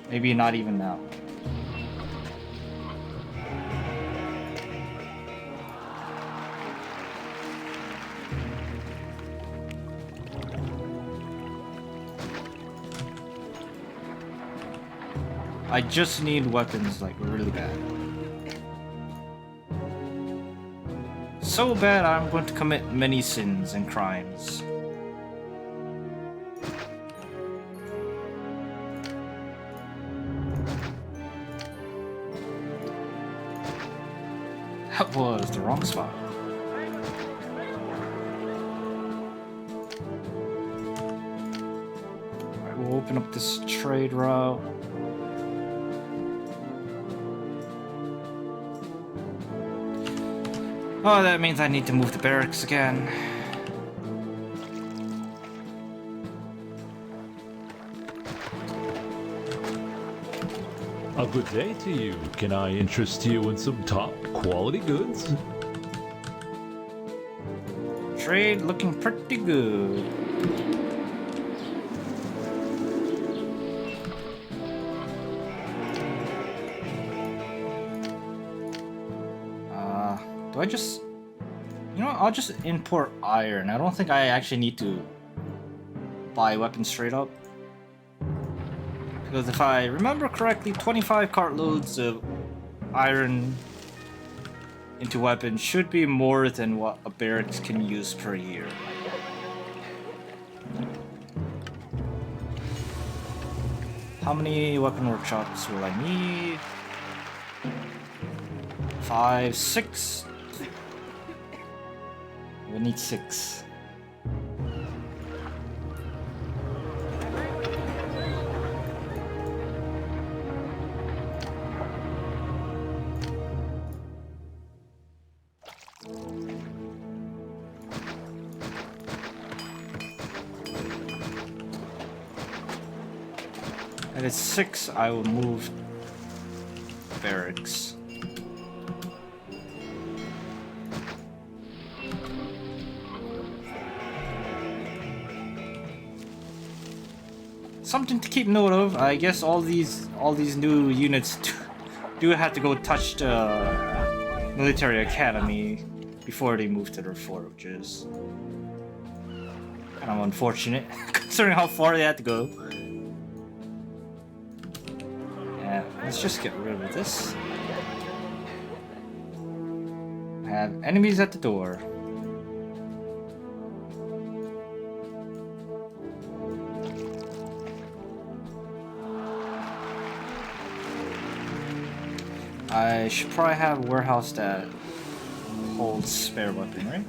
maybe not even now. I just need weapons like really bad. So bad I'm going to commit many sins and crimes. That was the wrong spot. Alright, we'll open up this trade route. Oh, that means I need to move the barracks again. A good day to you. Can I interest you in some top quality goods? Trade looking pretty good. Do I just... You know what, I'll just import iron. I don't think I actually need to buy weapons straight up. Because if I remember correctly, 25 cartloads of iron into weapons should be more than what a barracks can use per year. How many weapon workshops will I need? 5, 6. We need 6. At its 6, I will move barracks. Something to keep note of. I guess all these new units do have to go touch the military academy before they move to their fort, which is kind of unfortunate considering how far they had to go. Yeah, let's just get rid of this. Have enemies at the door. I should probably have a warehouse that holds spare weapon, right?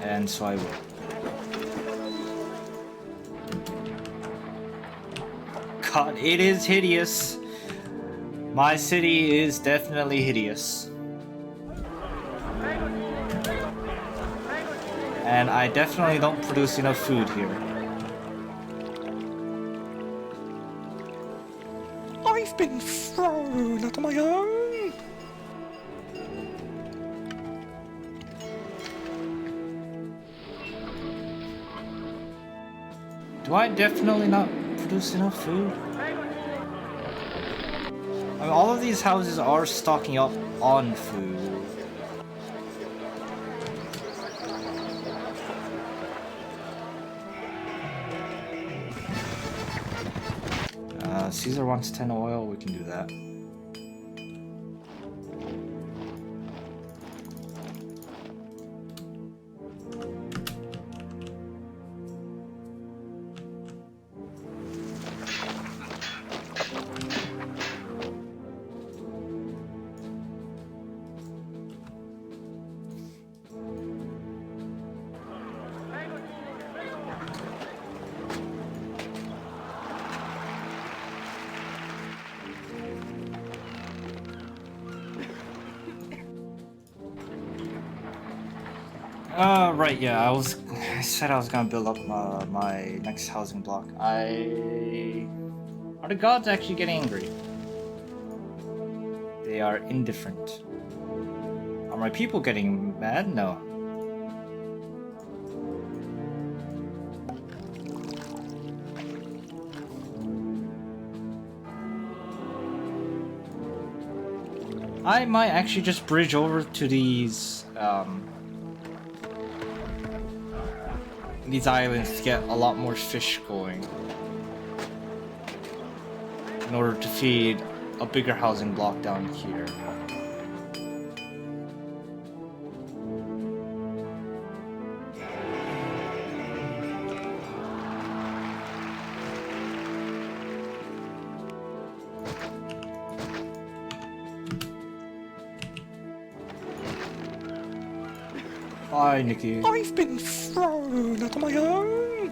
And so I will. God, it is hideous. My city is definitely hideous. And I definitely don't produce enough food here. I've been thrown out on my own. Do I definitely not produce enough food? I mean, all of these houses are stocking up on food. Caesar wants 10 oil, we can do that. Right, yeah, I said I was gonna build up my next housing block. Are the gods actually getting angry? They are indifferent. Are my people getting mad? No. I might actually just bridge over to these islands to get a lot more fish going in order to feed a bigger housing block down here. Bye, Nikki. I've been thrown out on my own.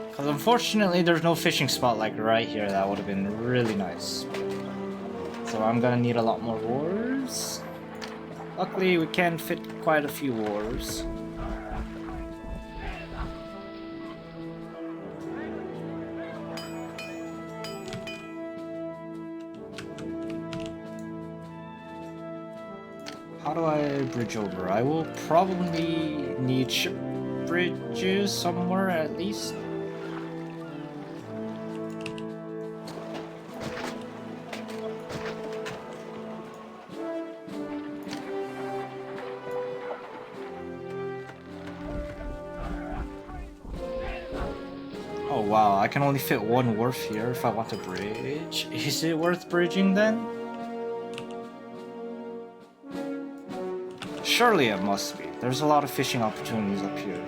Because unfortunately there's no fishing spot like right here. That would have been really nice. So I'm gonna need a lot more ores. Luckily, we can fit quite a few wars. How do I bridge over? I will probably need ship bridges somewhere at least. Oh wow, I can only fit one wharf here if I want to bridge. Is it worth bridging then? Surely it must be. There's a lot of fishing opportunities up here.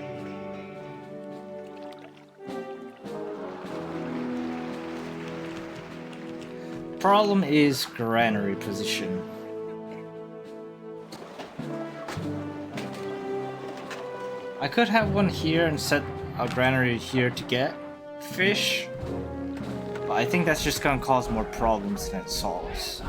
Problem is granary position. I could have one here and set a granary here to get fish, but I think that's just gonna cause more problems than it solves.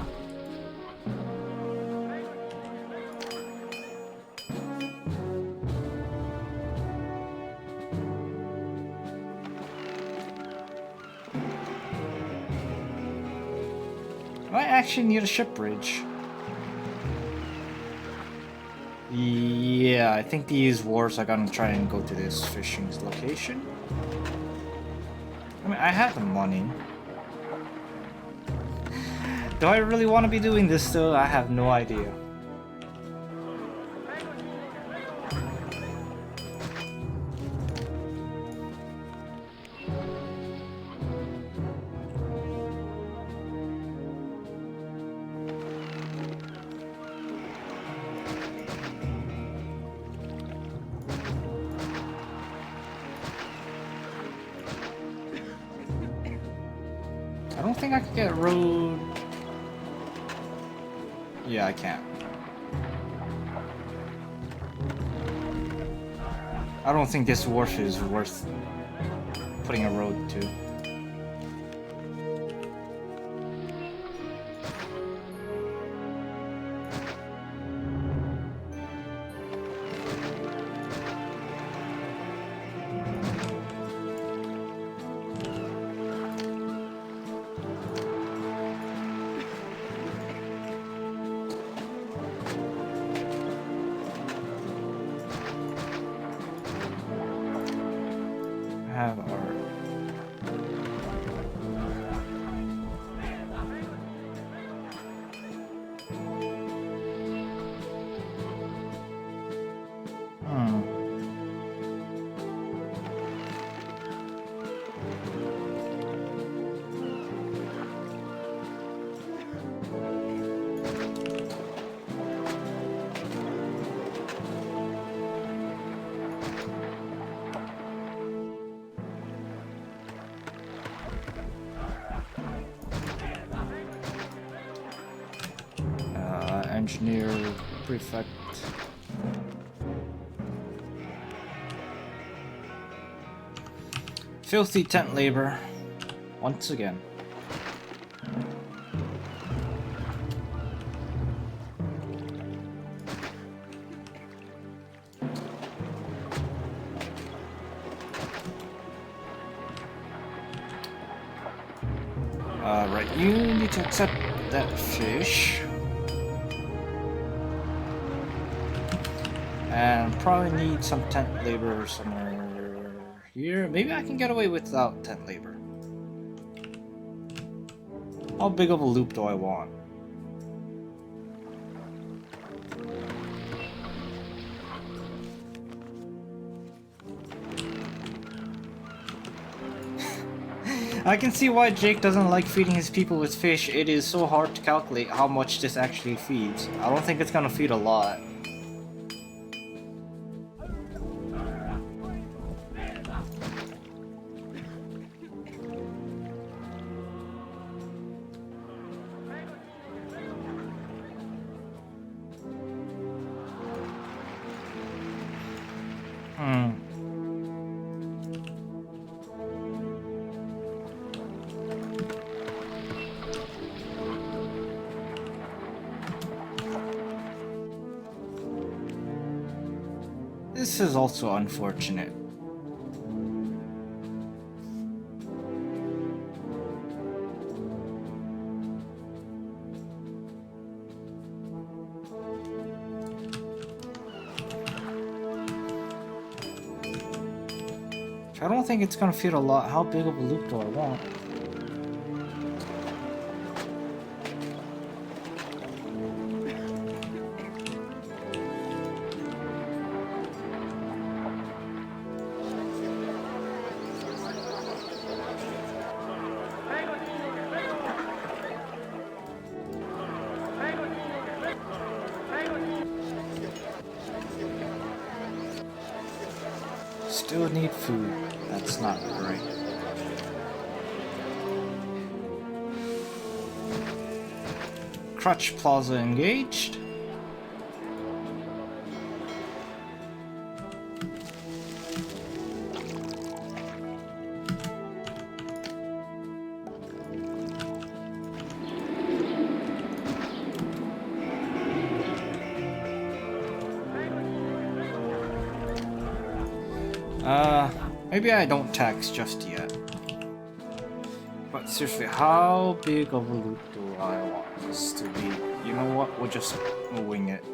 I actually need a ship bridge. Yeah, I think these wharves are gonna try and go to this fishing location. I mean, I have the money. Do I really want to be doing this though? I have no idea. I don't think I could get road. Yeah, I can't. I don't think this wharf is worth putting a road to. Have our engineer prefect. Filthy tent labor, once again. Right, you need to accept that fish. And probably need some tent labor somewhere here. Maybe I can get away without tent labor. How big of a loop do I want? I can see why Jake doesn't like feeding his people with fish. It is so hard to calculate how much this actually feeds. I don't think it's gonna feed a lot. This is also unfortunate. I don't think it's gonna fit a lot. How big of a loop do I want? Still need food. That's not great. Crutch Plaza engaged. Maybe I don't tax just yet. But seriously, how big of a loop do I want this to be? You know what? We'll just wing it.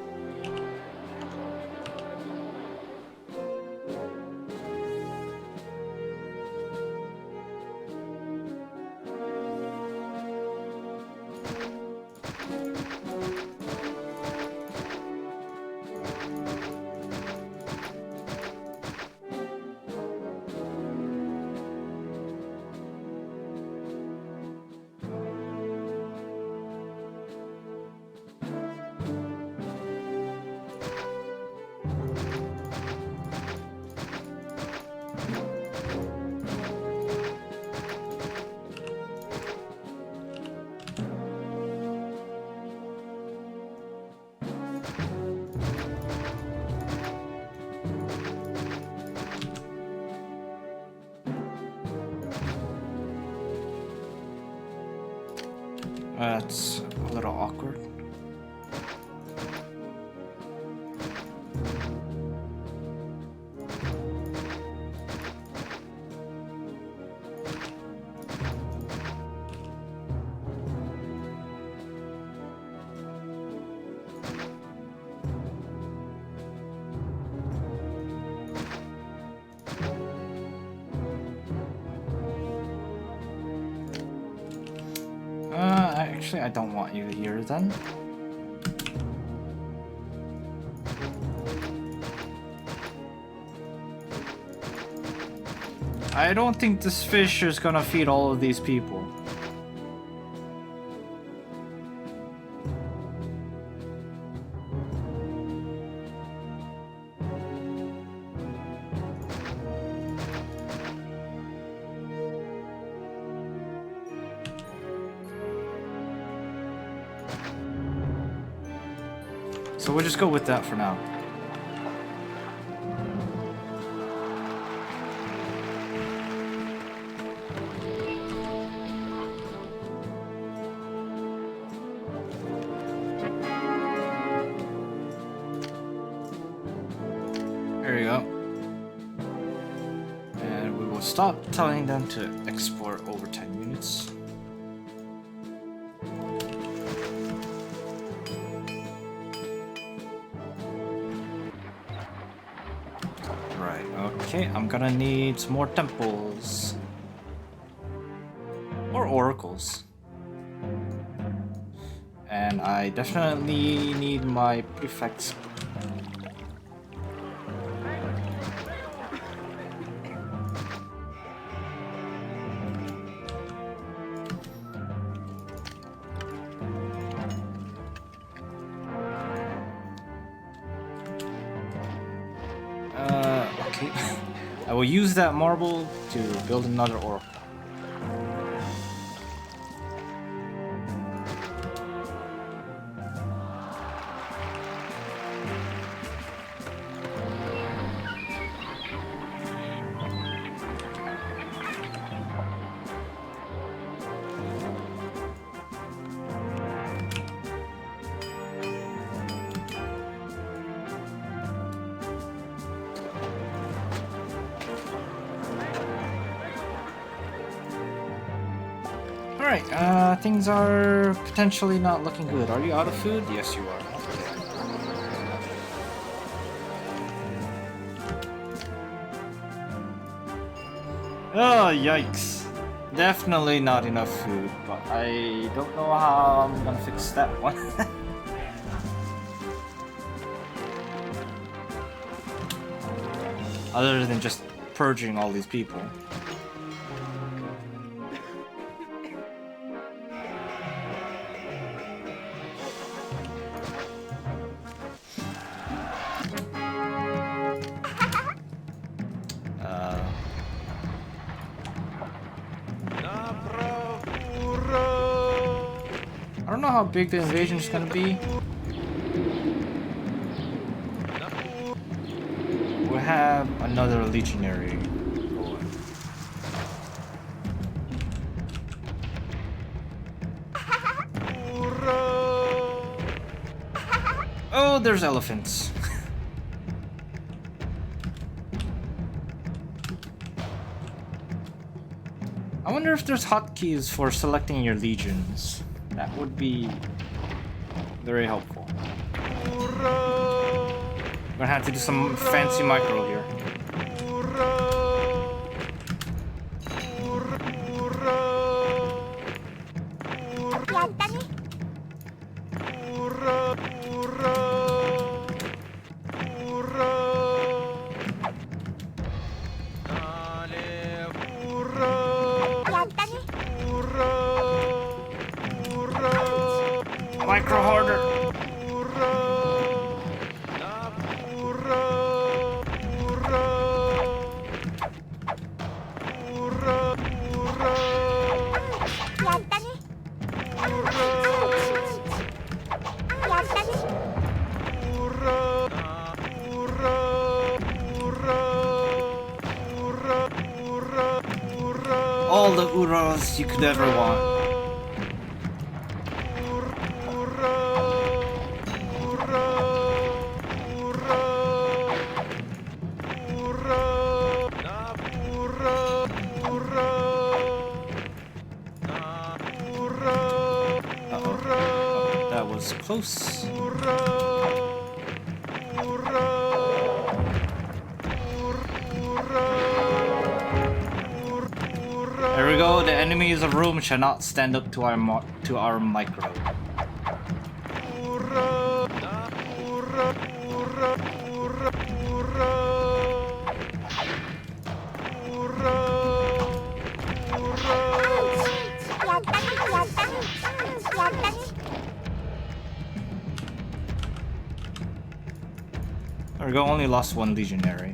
That's a little awkward. Actually, I don't want you here then. I don't think this fish is gonna feed all of these people. So we'll just go with that for now. There you go. And we will stop telling them to export over 10 units. Okay, I'm gonna need some more temples. Or oracles. And I definitely need my prefects. Okay. I will use that marble to build another oracle. Alright, things are potentially not looking good. Are you out of food? Yes, you are. Oh, yikes. Definitely not enough food, but I don't know how I'm gonna fix that one. Other than just purging all these people. I don't know how big the invasion is gonna be. We have another legionary going. Oh, there's elephants. I wonder if there's hotkeys for selecting your legions. That would be very helpful. We're gonna have to do some fancy micro here. Micro harder. All the Uras you could ever want. Uh-oh. That was close. There we go. The enemies of Rome shall not stand up to our micro. There we go. Only lost one legionary.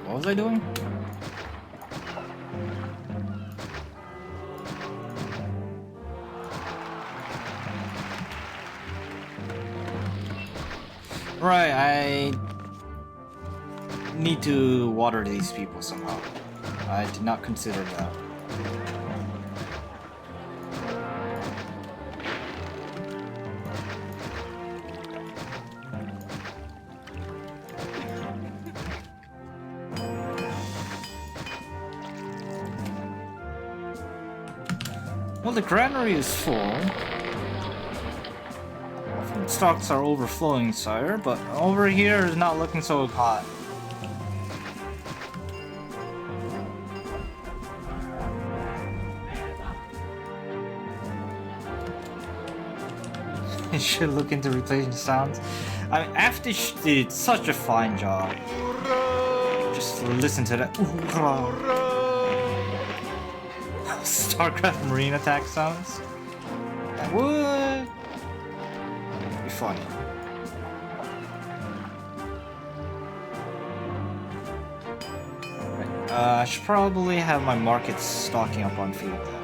What was I doing? Right, I need to water these people somehow. I did not consider that. Well, the granary is full. Stocks are overflowing, sire, but over here is not looking so hot. You should look into replacing sounds. I mean, Aftish did such a fine job. Just listen to that. StarCraft Marine attack sounds. That would be funny. Right. I should probably have my markets stocking up on food then.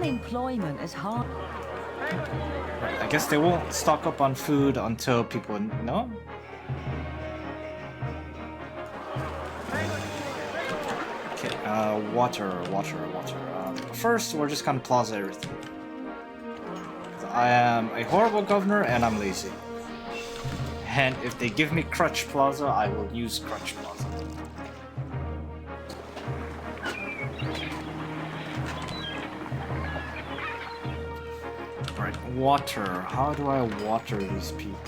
Unemployment is hard. I guess they won't stock up on food until people know. Okay, water. First, we're just gonna plaza everything. I am a horrible governor and I'm lazy. And if they give me Crutch Plaza, I will use Crutch Plaza. Right, water. How do I water these people?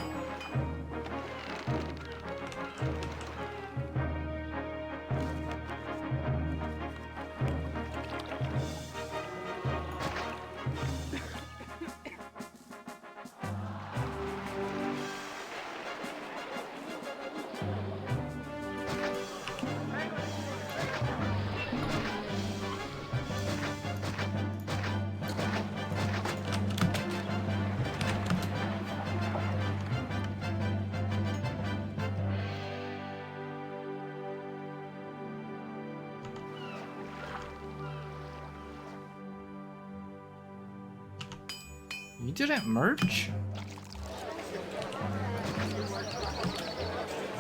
You didn't merge?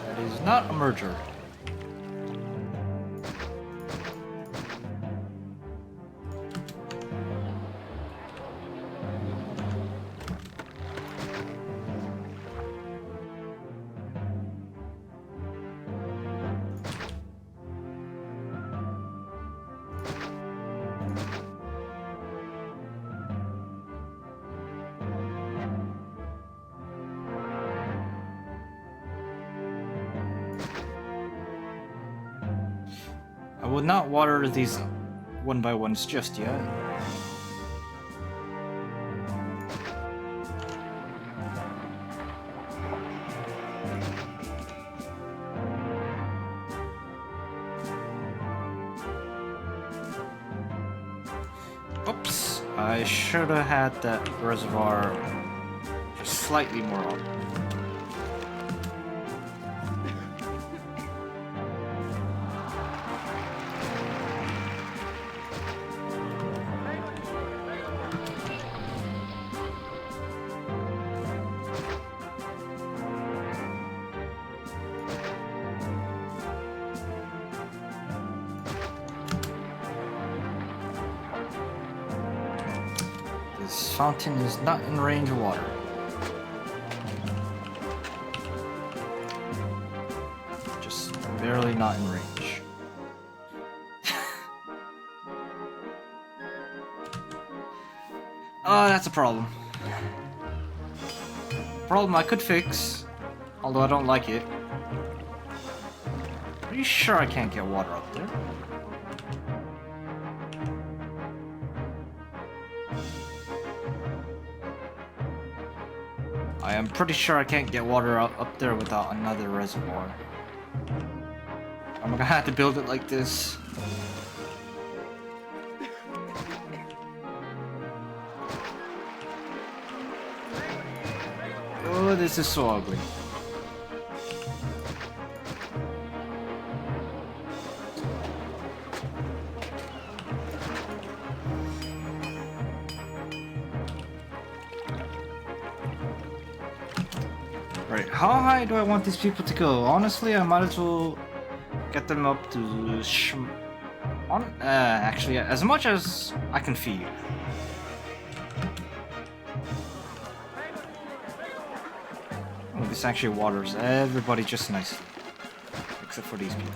That is not a merger. I will not water these one by ones just yet. Oops, I should have had that reservoir just slightly more up. This fountain is not in range of water. Just barely not in range. Oh, that's a problem. Problem I could fix, although I don't like it. Are you sure I can't get water up there? I am pretty sure I can't get water up there without another reservoir. I'm gonna have to build it like this. Oh, this is so ugly. Right, how high do I want these people to go? Honestly, I might as well get them up to actually, as much as I can feed. Oh, this actually waters everybody just nicely. Except for these people.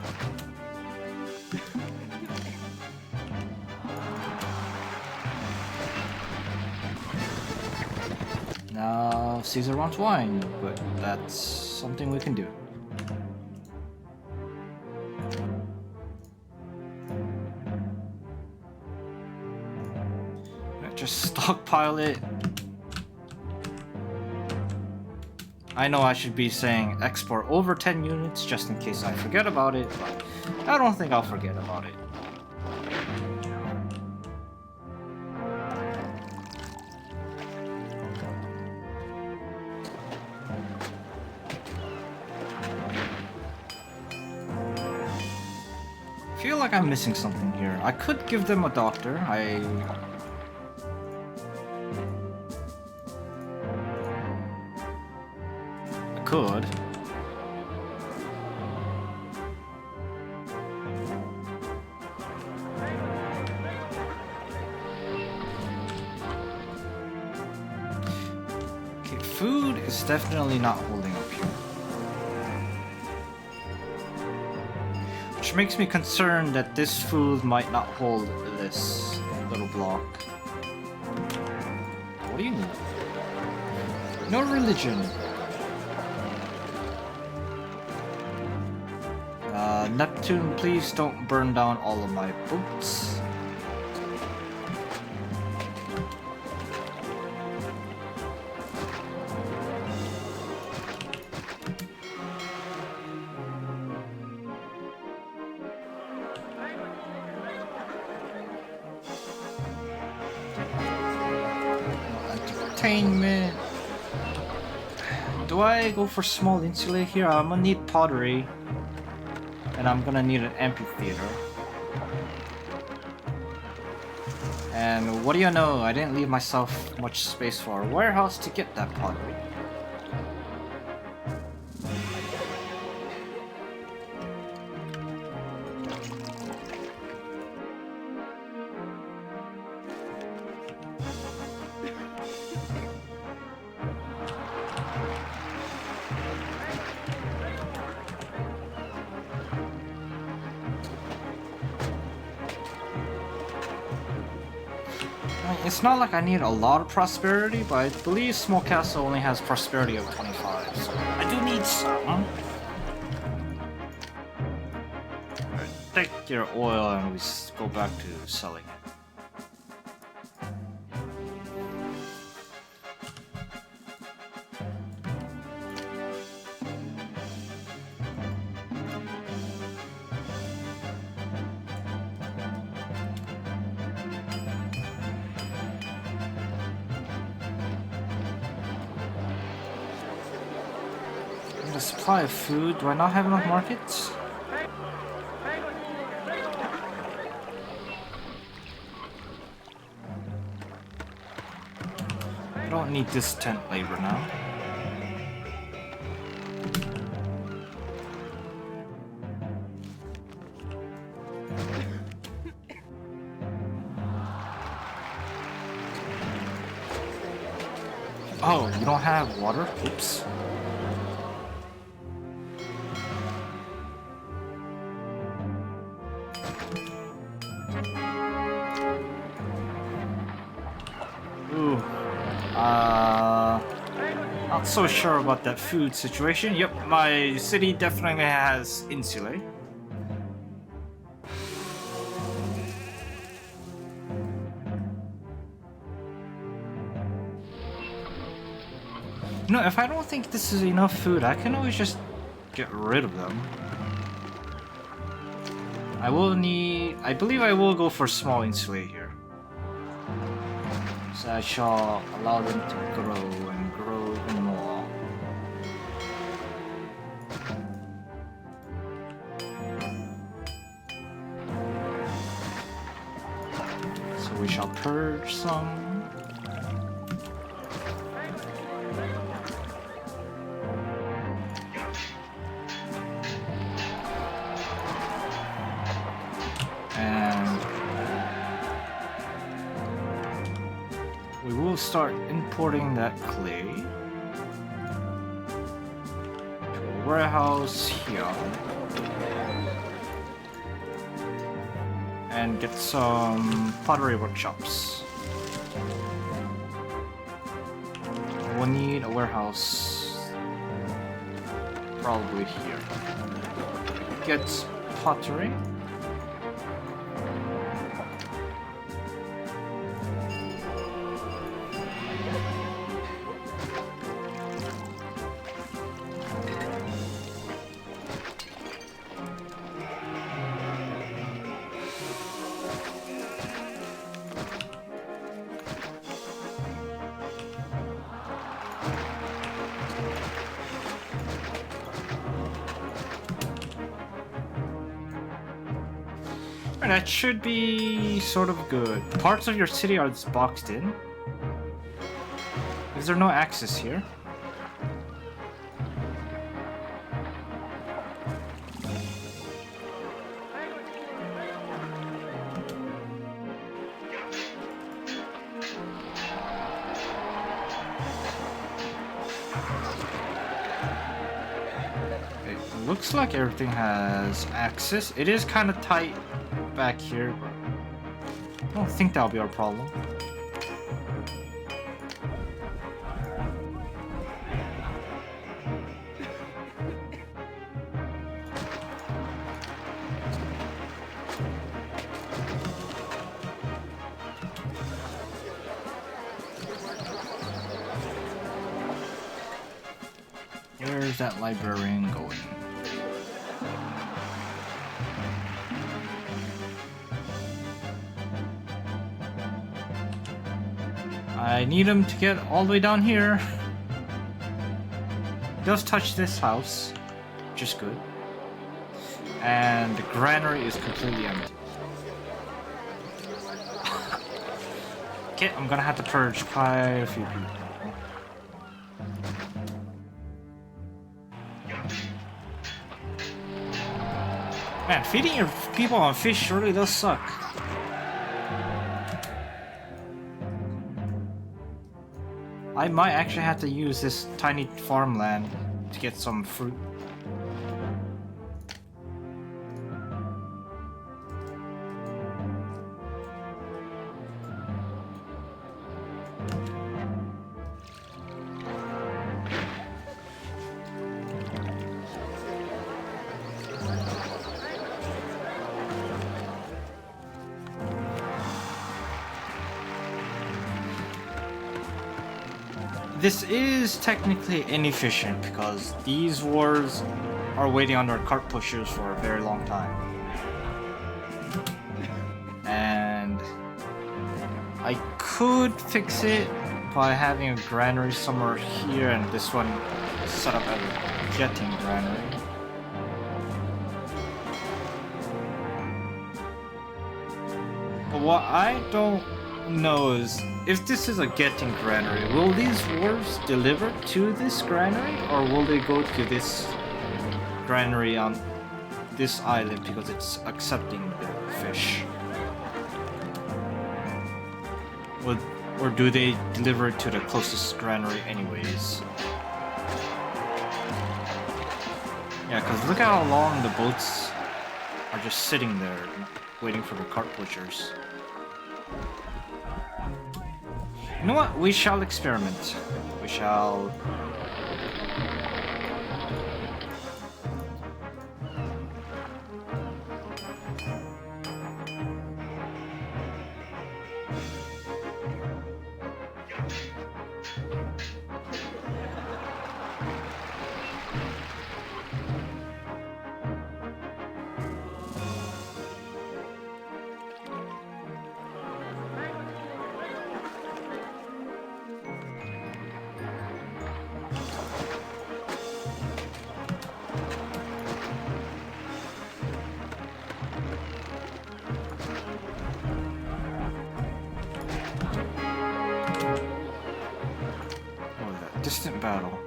Now, Caesar wants wine, but that's something we can do. Just stockpile it. I know I should be saying export over 10 units just in case I forget about it, but I don't think I'll forget about it. I feel like I'm missing something here. I could give them a doctor. could. Okay, food is definitely not holding up here. Which makes me concerned that this food might not hold this little block. What do you need? No religion. Neptune, please don't burn down all of my boats. Entertainment. Do I go for small insula here? I'm gonna need pottery. And I'm gonna need an amphitheater. And what do you know? I didn't leave myself much space for a warehouse to get that pottery. It's not like I need a lot of prosperity, but I believe Small Castle only has prosperity of 25, so I do need some. Alright, take your oil and we go back to selling it. A supply of food. Do I not have enough markets? I don't need this tent labor now. Oh, you don't have water? Oops. Not so sure about that food situation. Yep, my city definitely has insulae. You know, if I don't think this is enough food, I can always just get rid of them. I believe I will go for small insulae here. So I shall allow them to grow and grow even more. So we shall purge some. Start importing that clay to a warehouse here and get some pottery workshops. We'll need a warehouse probably here. Get pottery. That should be sort of good. Parts of your city are boxed in. Is there no access here? looks like everything has access. It is kind of tight back here, but I don't think that'll be our problem. Where's that librarian going? I need him to get all the way down here. He does touch this house, which is good. And the granary is completely empty. Okay, I'm gonna have to purge quite a few people. Man, feeding your people on fish really does suck. I might actually have to use this tiny farmland to get some fruit. This is technically inefficient because these wars are waiting on their cart pushers for a very long time. And I could fix it by having a granary somewhere here and this one set up as a jetting granary. But what I don't know is, if this is a getting granary, will these wars deliver to this granary, or will they go to this granary on this island because it's accepting the fish? Or do they deliver it to the closest granary anyways? Yeah, because look at how long the boats are just sitting there waiting for the cart pushers. You know what? We shall experiment. We shall... distant battle.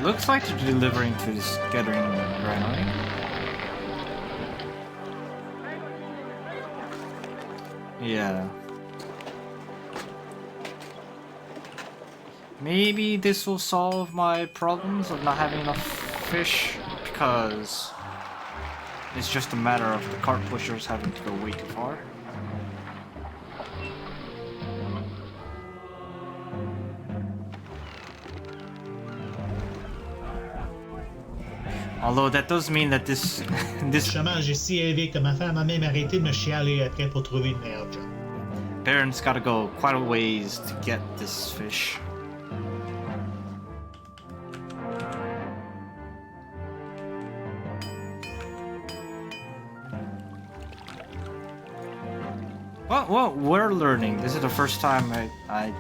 Looks like they're delivering to this gathering granary. Yeah. Maybe this will solve my problems of not having enough fish, because it's just a matter of the cart pushers having to go way too far. Although that does mean that this Chômage est si élevé que ma femme a même arrêté de me chialer après pour trouver une meilleure job. Baron's gotta go quite a ways to get this fish. Well, we're learning. This is the first time I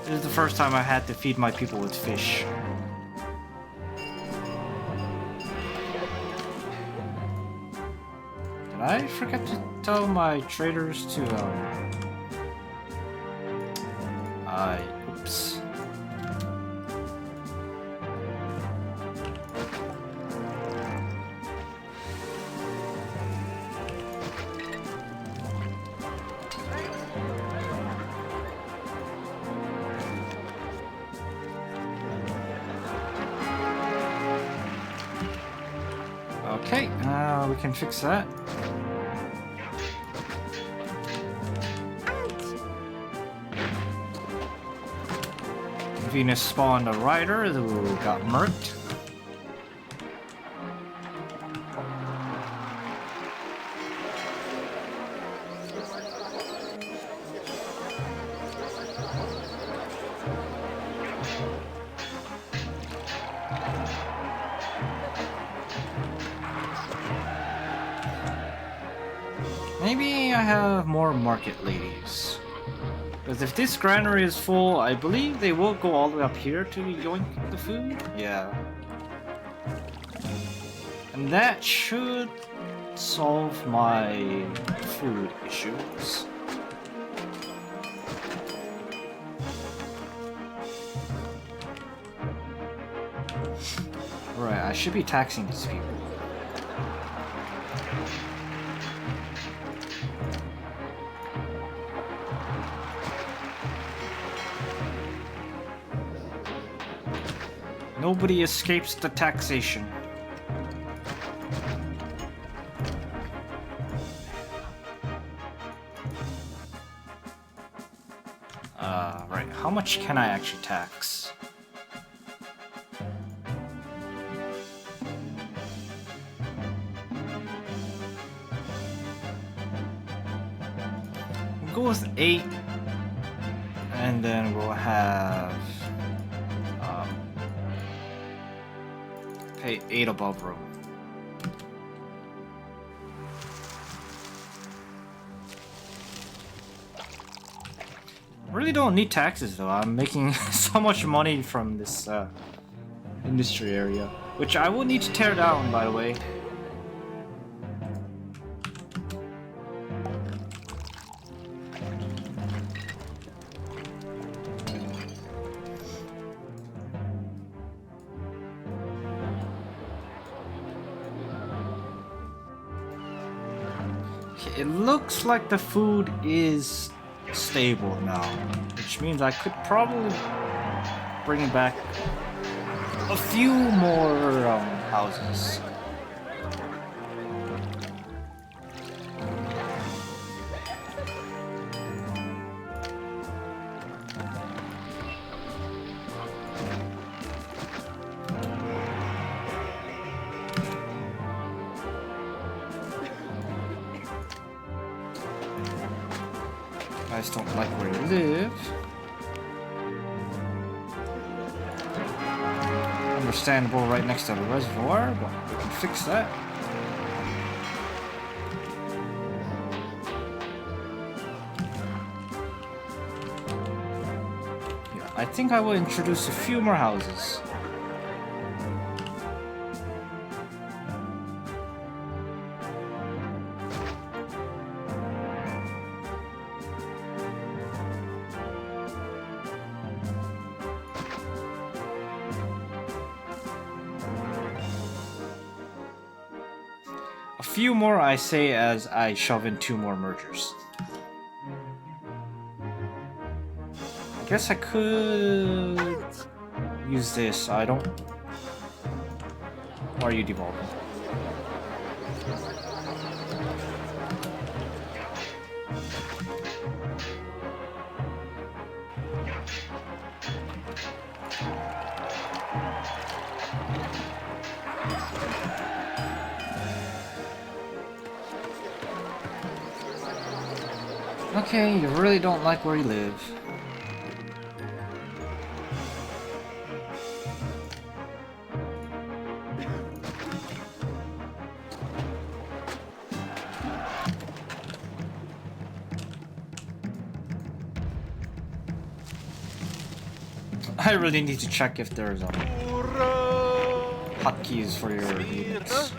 This is the first time I had to feed my people with fish. Did I forget to tell my traders to, oops. Okay, we can fix that. Venus spawned a rider who got murked. Maybe I have more market ladies. Because if this granary is full, I believe they will go all the way up here to yoink the food. Yeah. And that should solve my food issues. Right, I should be taxing these people. Nobody escapes the taxation. Right, how much can I actually tax? We'll go with 8, and then we'll have pay 8 above room. Really don't need taxes though. I'm making so much money from this industry area, which I will need to tear down, by the way. It looks like the food is stable now, which means I could probably bring back a few more houses. Guys don't like where you live. Understandable right next to the reservoir, but we can fix that. Yeah, I think I will introduce a few more houses. A few more, I say, as I shove in 2 more mergers. I guess I could use this. I don't. Why are you devolving? Okay, you really don't like where you live. I really need to check if there's hotkeys for your units.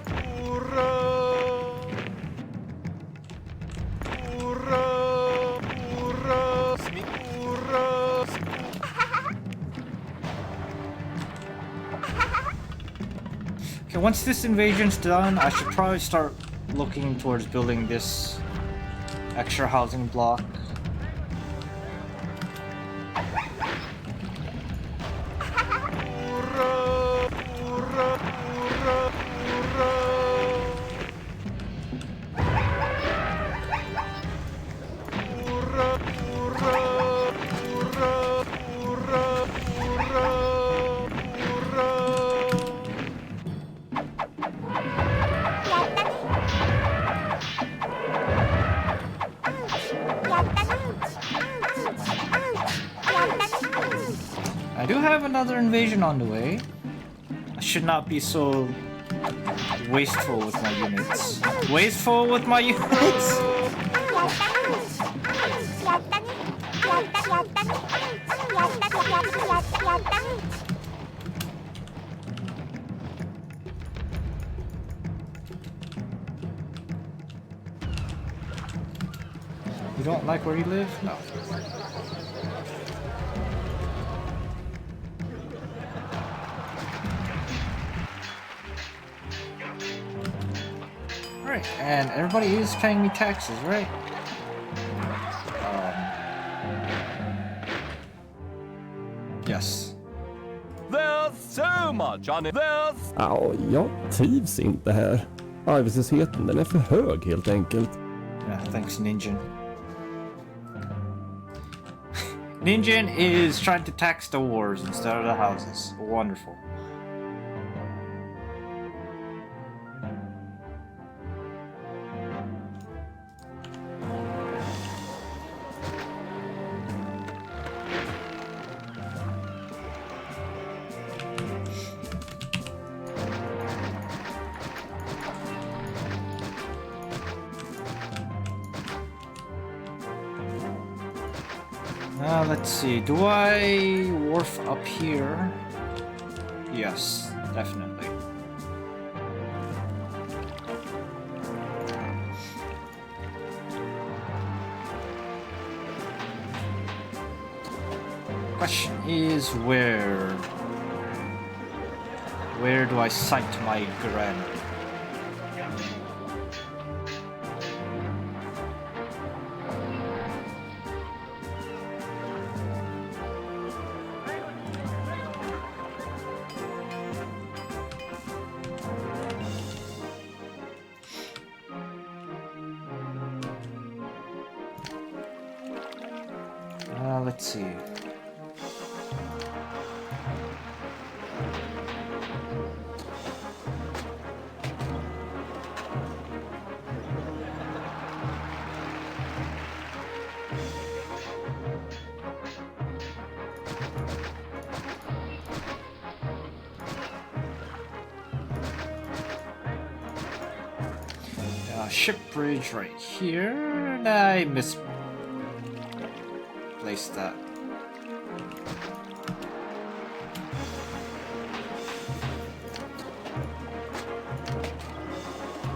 Okay, once this invasion's done, I should probably start looking towards building this extra housing block. I do have another invasion on the way. I should not be so wasteful with my units. Wasteful with my units? You don't like where you live? No. Alright, and everybody is paying me taxes, right? Yes. There's so much on it. There's... Ja, jag trivs inte här. Arbetslösheten, den är för hög helt enkelt. Yeah, thanks, Ninjin. Ninjin is trying to tax the wars instead of the houses. Wonderful. Let's see, do I wharf up here? Yes, definitely. Question is where do I site my granary? Let's see. Ship bridge right here, and I misplaced that.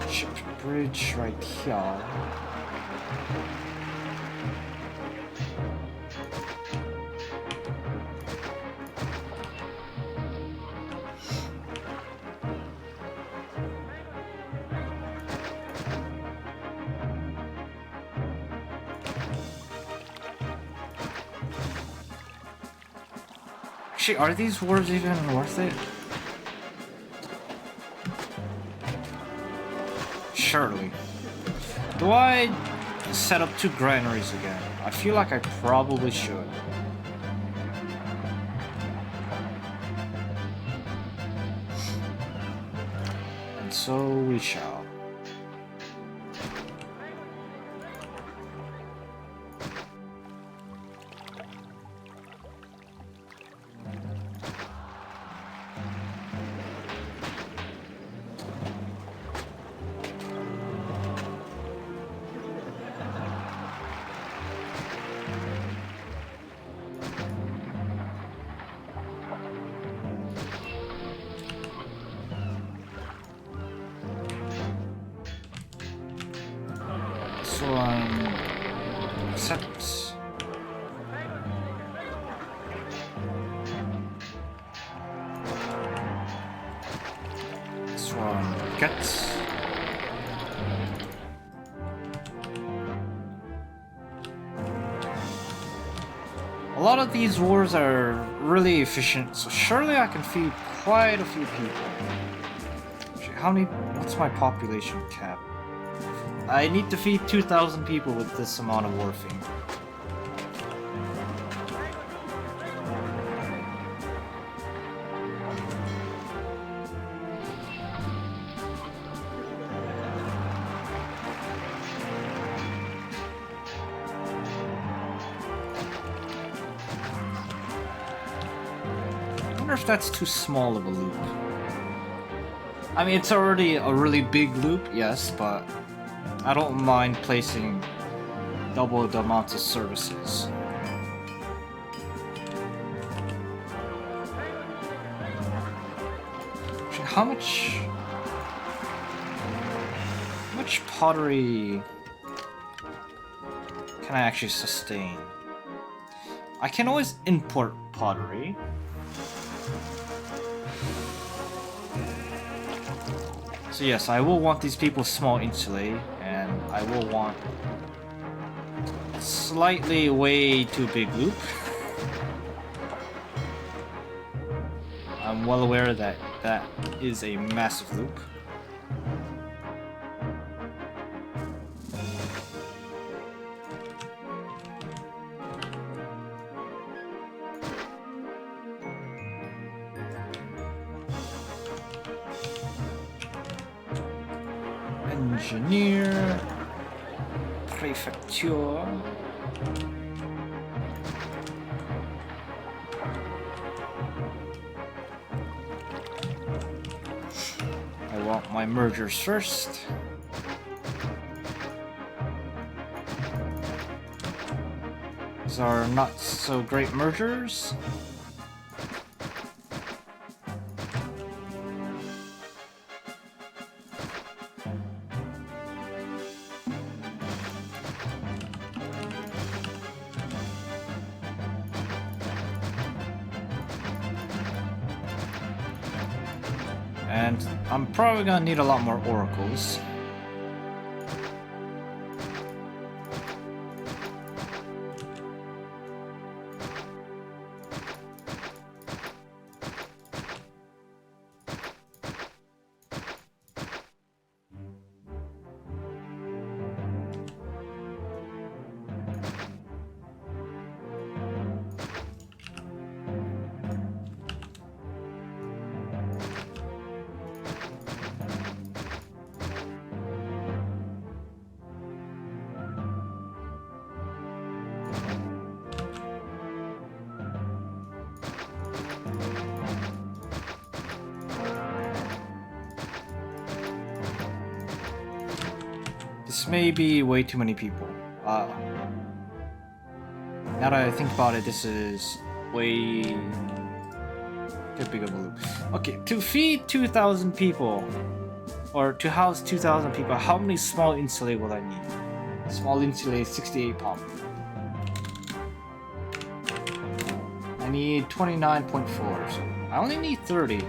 Ship bridge right here. Actually, are these wars even worth it? Surely. Do I set up 2 granaries again? I feel like I probably should. And so we shall. Accept. This one, get. A lot of these wars are really efficient, so surely I can feed quite a few people. Actually, how many? What's my population cap? I need to feed 2,000 people with this amount of warfare. I wonder if that's too small of a loop. I mean, it's already a really big loop, yes, but I don't mind placing double the amount of services. Actually, how much pottery can I actually sustain? I can always import pottery. So yes, I will want these people small insulate, and I will want slightly way too big loop. I'm well aware that that is a massive loop. Engineer, prefecture. I want my mergers first. These are not so great mergers. And I'm probably gonna need a lot more oracles. This may be way too many people. Now that I think about it, this is way too big of a loop. Okay, to feed 2,000 people, or to house 2,000 people, how many small insulate will I need? Small insulate 68 pump. I need 29.4, so I only need 30.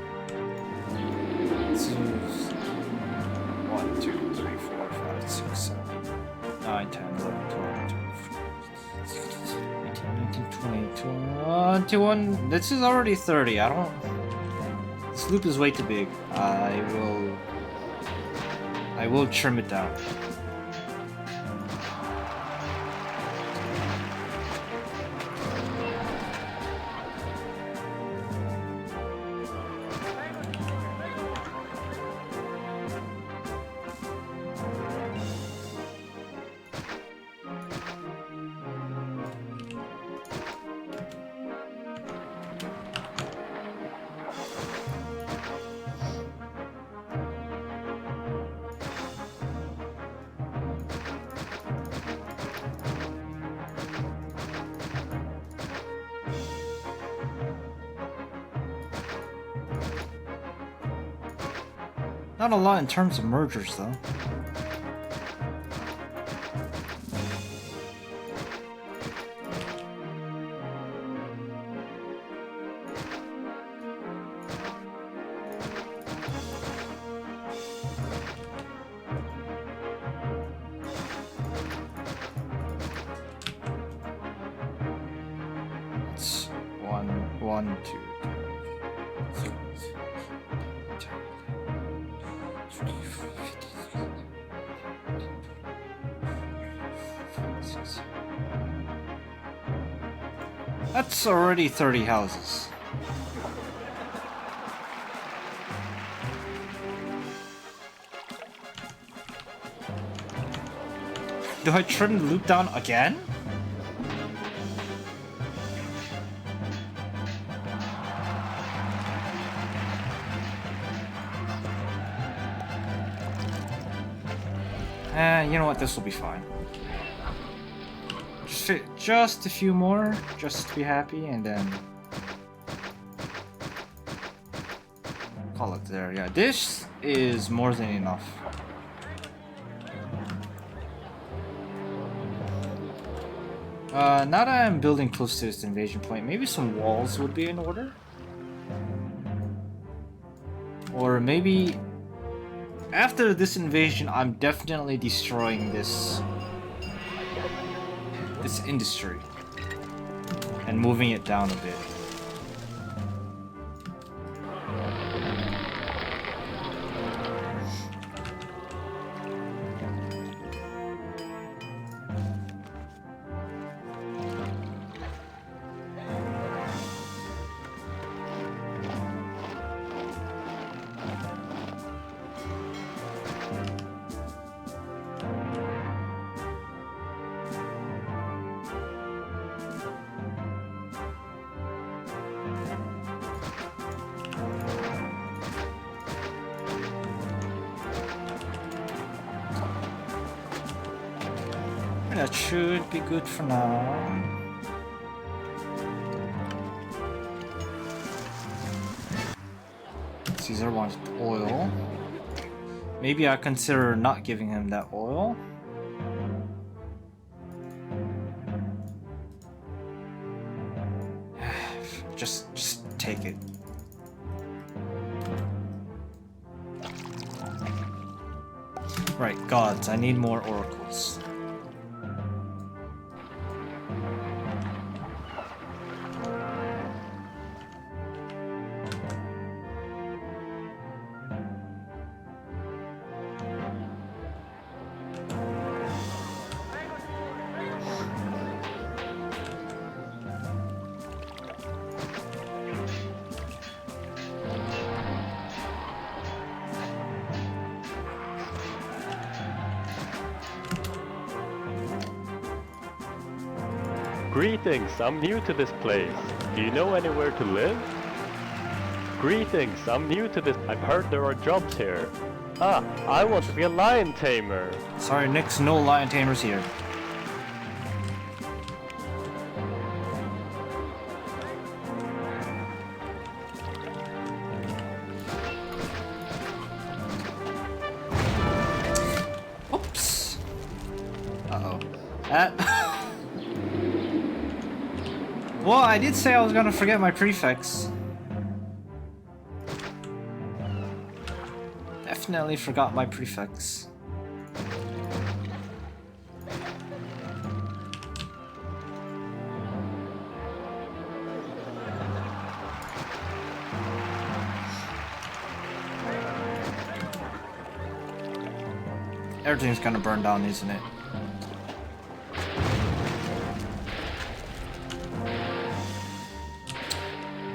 This is 1, 2, 3, 4, 5, 6, 7, 9, 10, 11, 12, 13, 18, 19, 20, 21. This is already 30. I don't. This loop is way too big. I will trim it down. Not a lot in terms of mergers, though. 1, 2, 3, 4. That's already 30 houses. Do I trim the loop down again? You know what? This will be fine. Just a few more, just to be happy, and then call it there. Yeah, this is more than enough. Now that I'm building close to this invasion point, maybe some walls would be in order. Or maybe after this invasion, I'm definitely destroying this industry and moving it down a bit. That should be good for now. Caesar wants oil. Maybe I consider not giving him that oil. Just take it. Right, gods, I need more oracles. Greetings, I'm new to this place. Do you know anywhere to live? Greetings, I'm new to this. I've heard there are jobs here. Ah, I want to be a lion tamer. Sorry, Nick's no lion tamers here. Oops. Uh-oh. Well, I did say I was gonna forget my prefix. Definitely forgot my prefix. Everything's gonna burn down, isn't it?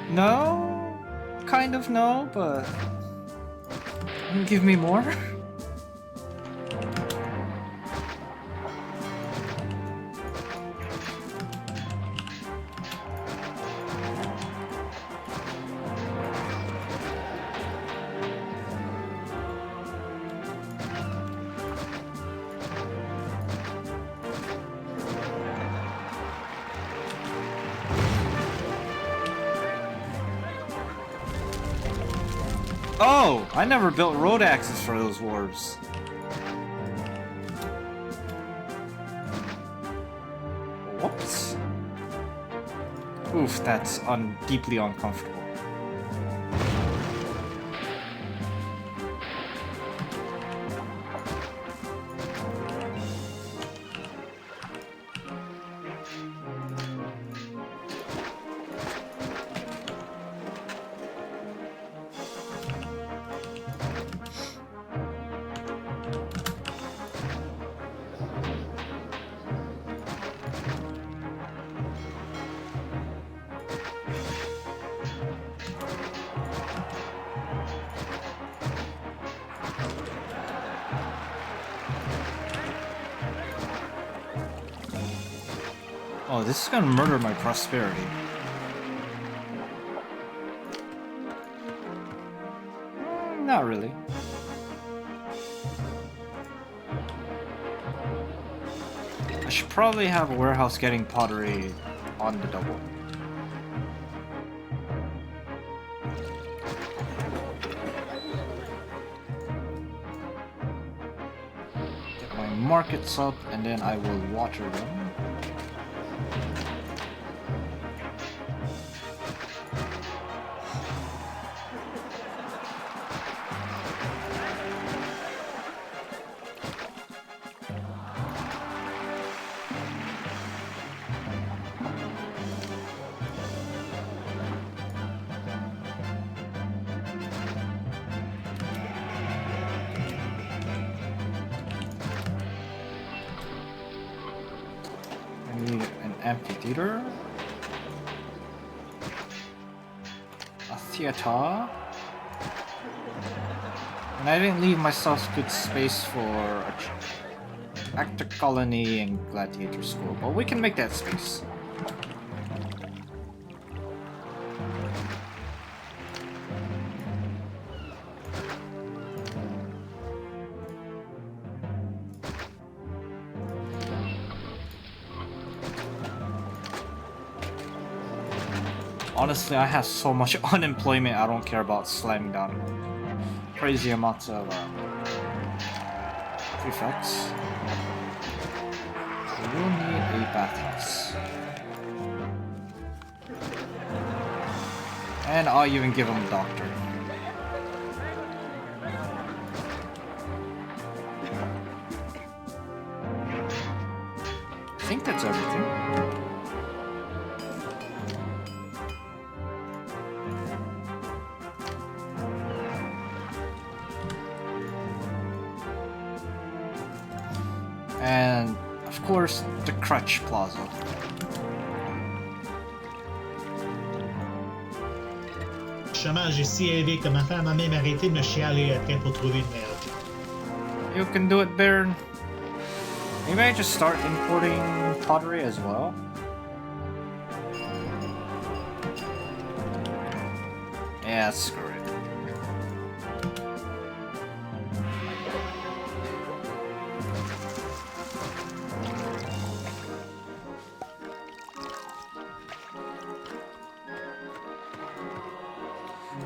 No, kind of no, but give me more. Oh, I never built road axes for those wharves. Whoops. Oof, that's deeply uncomfortable. Oh, this is gonna murder my prosperity. Not really. I should probably have a warehouse getting pottery on the double. Get my markets up and then I will water them. Amphitheater, a theater, and I didn't leave myself good space for actor colony and gladiator school, but we can make that space. Honestly, I have so much unemployment, I don't care about slamming down crazy amounts of prefects. We will need a bathhouse. And I'll even give him a doctor. I think that's everything. And of course, the Crutch Plaza. Justement, j'ai si rêvé que ma femme a même arrêté de me chialer après pour trouver une meilleure job. You can do it, Baron. Maybe I just start importing pottery as well. Yeah, screw it.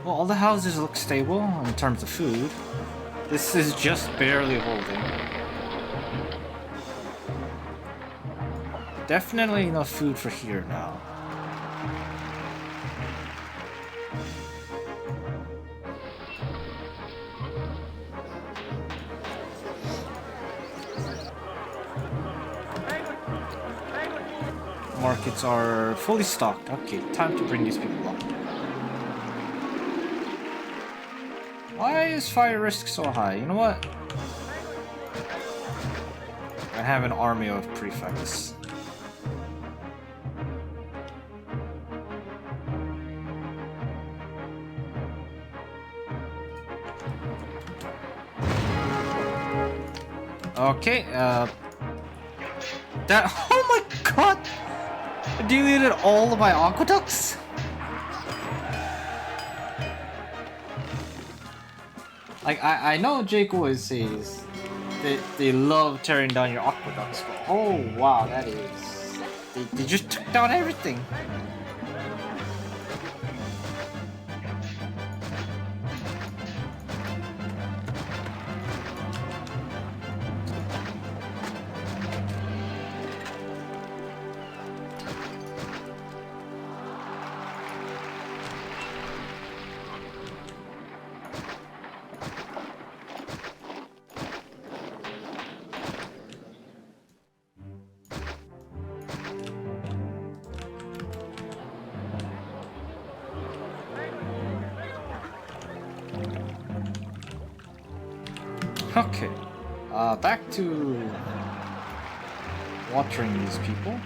Well, all the houses look stable in terms of food. This is just barely holding. Definitely enough food for here now. Markets are fully stocked. Okay, time to bring these people up. Why is fire risk so high? You know what? I have an army of prefects. Okay, that- oh my god! I deleted all of my aqueducts? Like, I know Jake always says they love tearing down your aqueducts, but oh wow, that is... They just took down everything. Okay, back to watering these people.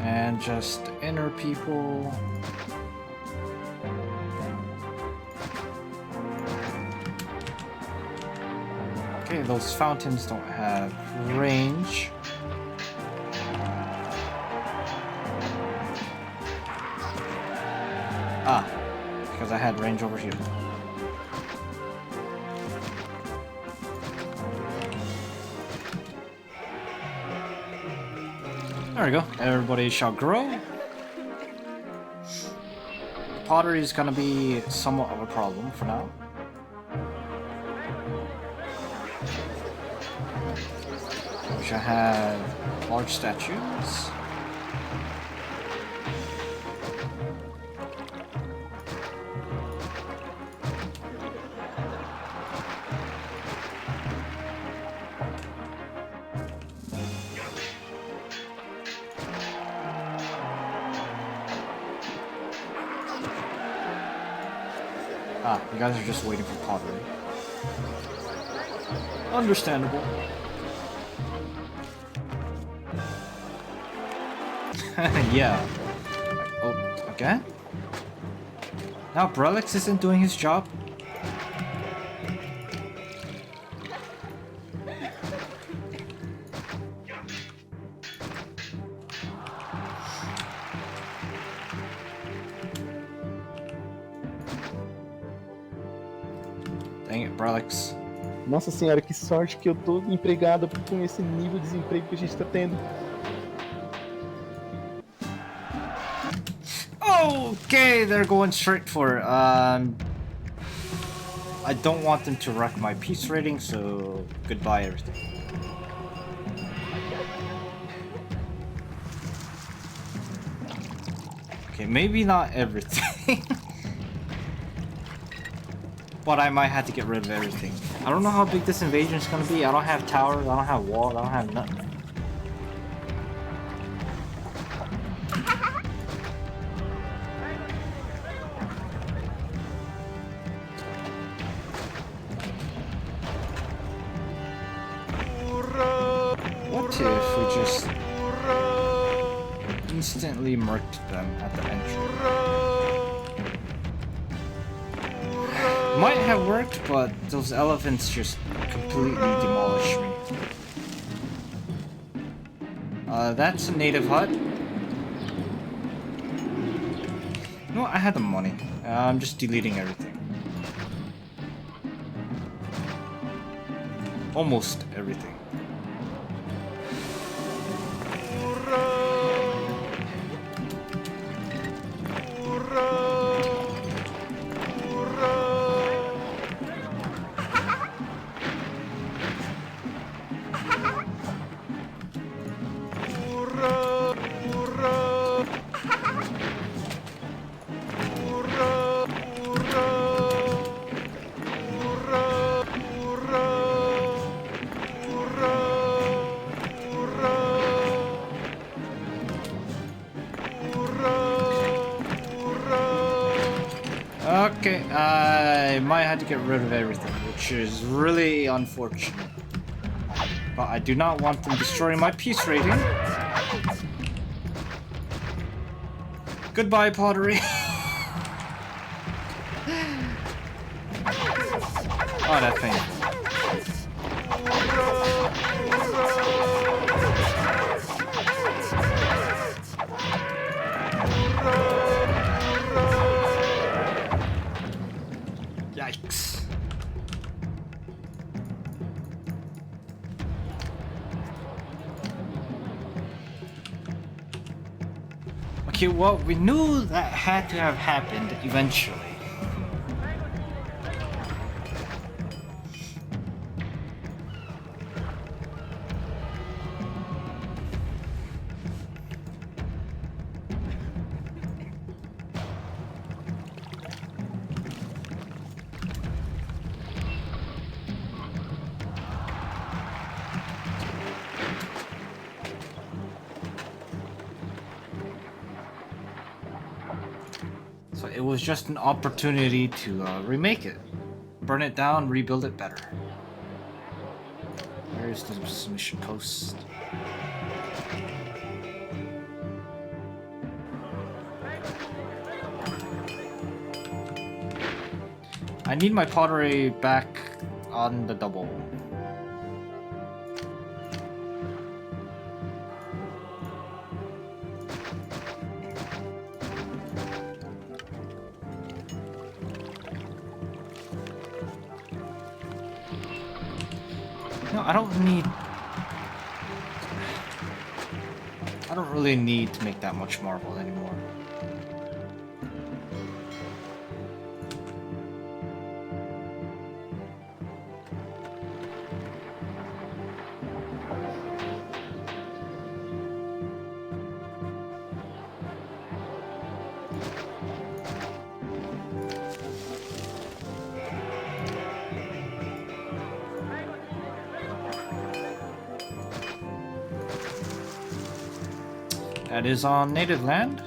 And just inner people. Okay, those fountains don't have range. Ah, because I had range over here. There we go. Everybody shall grow. Pottery is gonna be somewhat of a problem for now. We shall have large statues. Ah, you guys are just waiting for pottery. Understandable. Yeah. Oh, okay. Now Brelix isn't doing his job. Dang it, Brelix. Nossa senhora, que sorte que eu tô empregado com esse nível de desemprego que a gente tá tendo. Okay, they're going straight for it. I don't want them to wreck my peace rating, so goodbye everything. Okay, maybe not everything. But I might have to get rid of everything. I don't know how big this invasion is gonna be. I don't have towers, I don't have walls, I don't have nothing. What if we just instantly murked them at the entrance? Might have worked, but those elephants just completely demolished me. That's a native hut. You know what? I had the money. I'm just deleting everything. Almost everything. Okay, I might have to get rid of everything, which is really unfortunate. But I do not want them destroying my peace rating. Goodbye, pottery. Oh, that thing. Yikes. Okay, well, we knew that had to have happened eventually. it was just an opportunity to remake it. Burn it down, rebuild it better. Where's the submission post? I need my pottery back on the double. No, I don't really need to make that much marble anymore. That is on native land.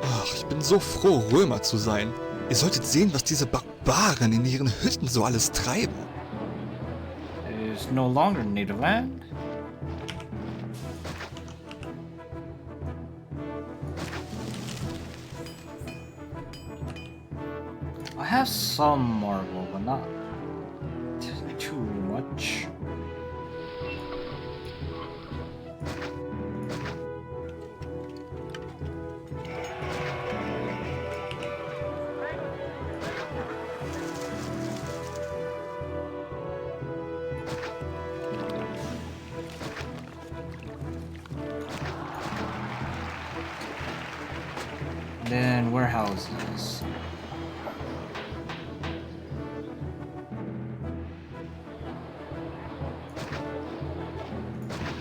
Ach, ich bin so froh, Römer zu sein. Ihr solltet sehen, was diese Barbaren in ihren Hütten so alles treiben. It is no longer native land. I have some marble, but not too much. Then warehouses.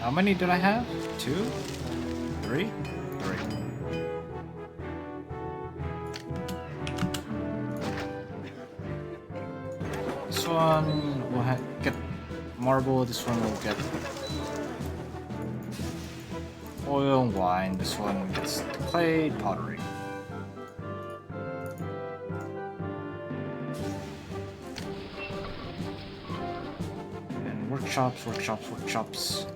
How many did I have? 2? 3? 3. This one will get marble, this one will get oil and wine, this one gets the clay, pottery. And workshops, workshops, workshops.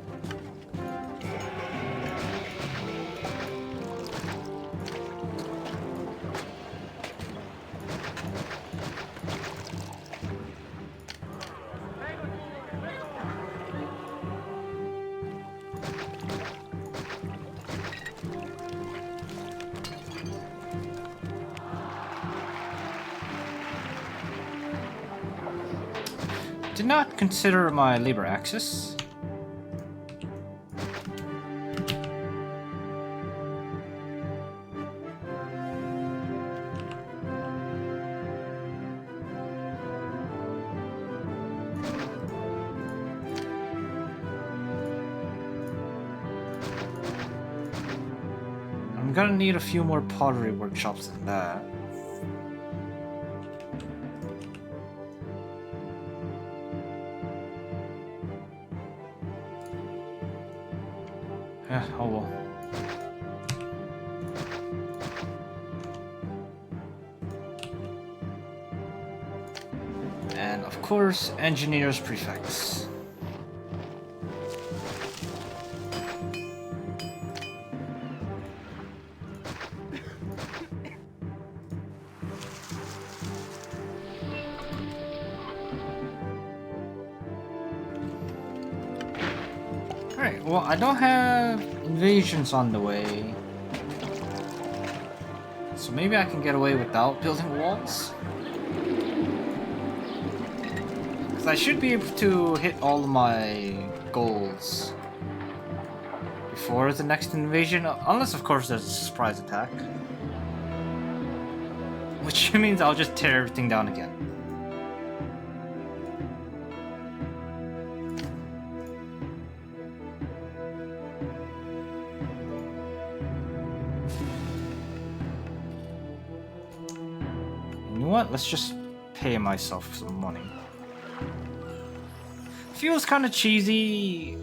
Did not consider my labor axis. I'm gonna need a few more pottery workshops than that. Yeah, oh well. And of course, engineers prefects. Alright, well, I don't have invasions on the way. So maybe I can get away without building walls? Because I should be able to hit all of my goals before the next invasion, unless of course there's a surprise attack. Which means I'll just tear everything down again. what? Let's just pay myself some money. Feels kind of cheesy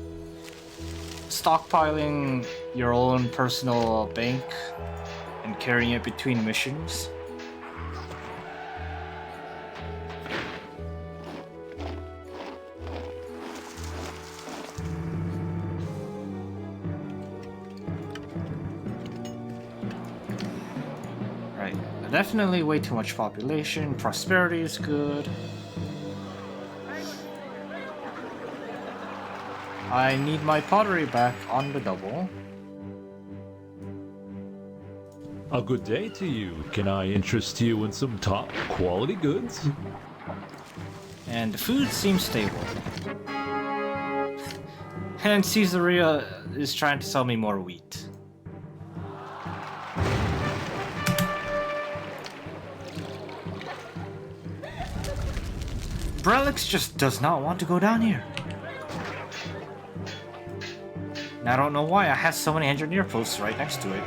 stockpiling your own personal bank and carrying it between missions. Right, definitely way too much population. Prosperity is good. I need my pottery back on the double. A good day to you. Can I interest you in some top quality goods? And the food seems stable. And Caesarea is trying to sell me more wheat. Brelix just does not want to go down here. And I don't know why, I have so many engineer posts right next to it.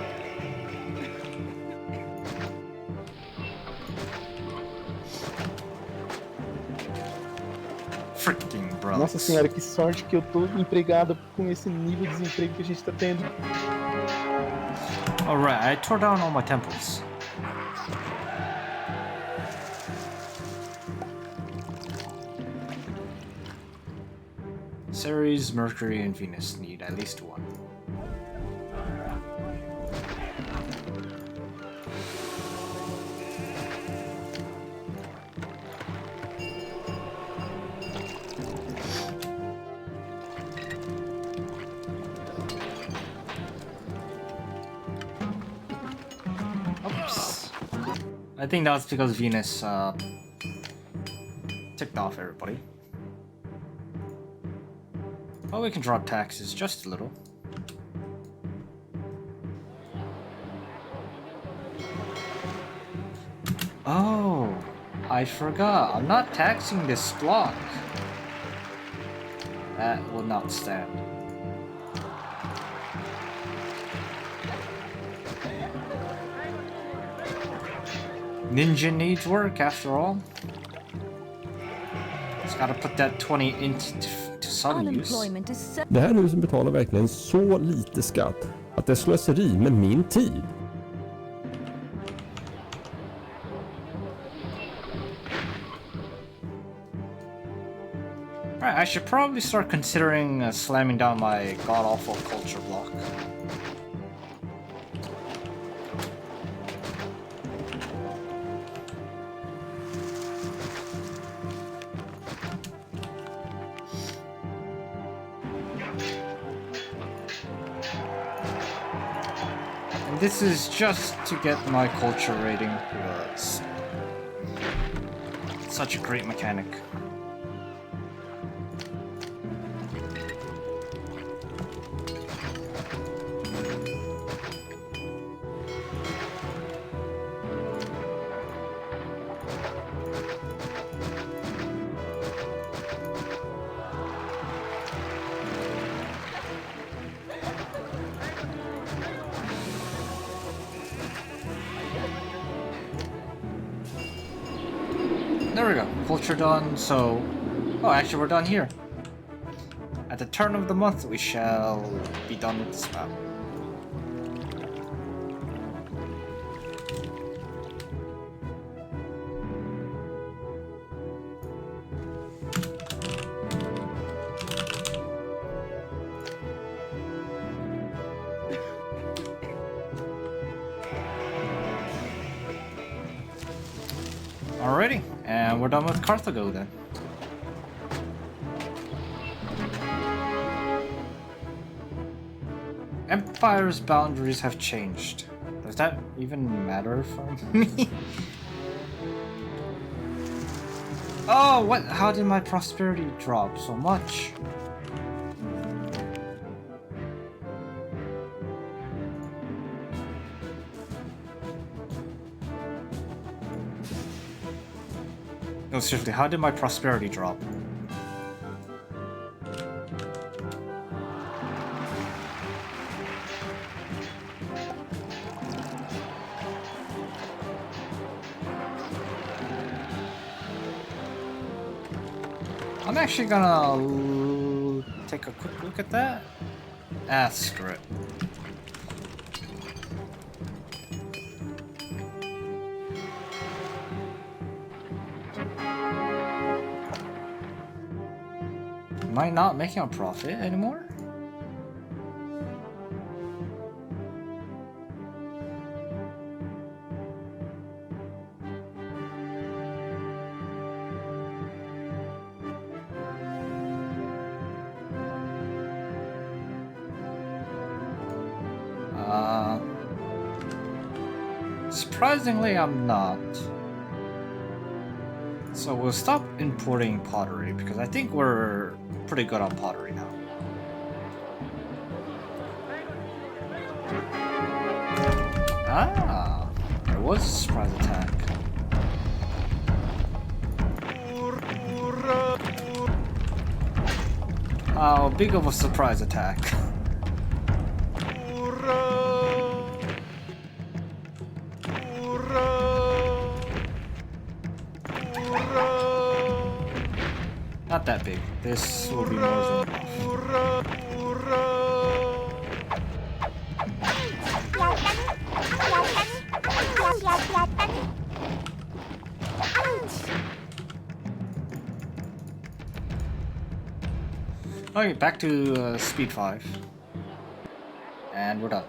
Freaking Brelix. Nossa senhora, que sorte que eu tô empregado com esse nível de desemprego que a gente tá tendo. Alright, I tore down all my temples. Ceres, Mercury, and Venus need at least one. Oops. I think that's because Venus ticked off everybody. Well, we can drop taxes just a little. Oh, I forgot. I'm not taxing this block. That will not stand. Ninja needs work after all. Just gotta put that 20 into some use. Det här huset betalar verkligen så lite skatt att det är slöseri med min tid. Right, I should probably start considering slamming down my god-awful culture block. And this is just to get my culture rating because it's such a great mechanic. There we go, culture done, so... Oh, actually we're done here. At the turn of the month we shall be done with this map. Alrighty, and we're done with Carthago then. Empire's boundaries have changed. Does that even matter for me? Oh, what? How did my prosperity drop so much? No, seriously, how did my prosperity drop? I'm actually gonna take a quick look at that. Ah, screw it. Am I not making a profit anymore? Surprisingly, I'm not. So we'll stop importing pottery because I think we're pretty good on pottery now. Ah, there was a surprise attack. How big of a surprise attack? Not that big. This will be more than enough. Okay, back to speed 5. And we're done.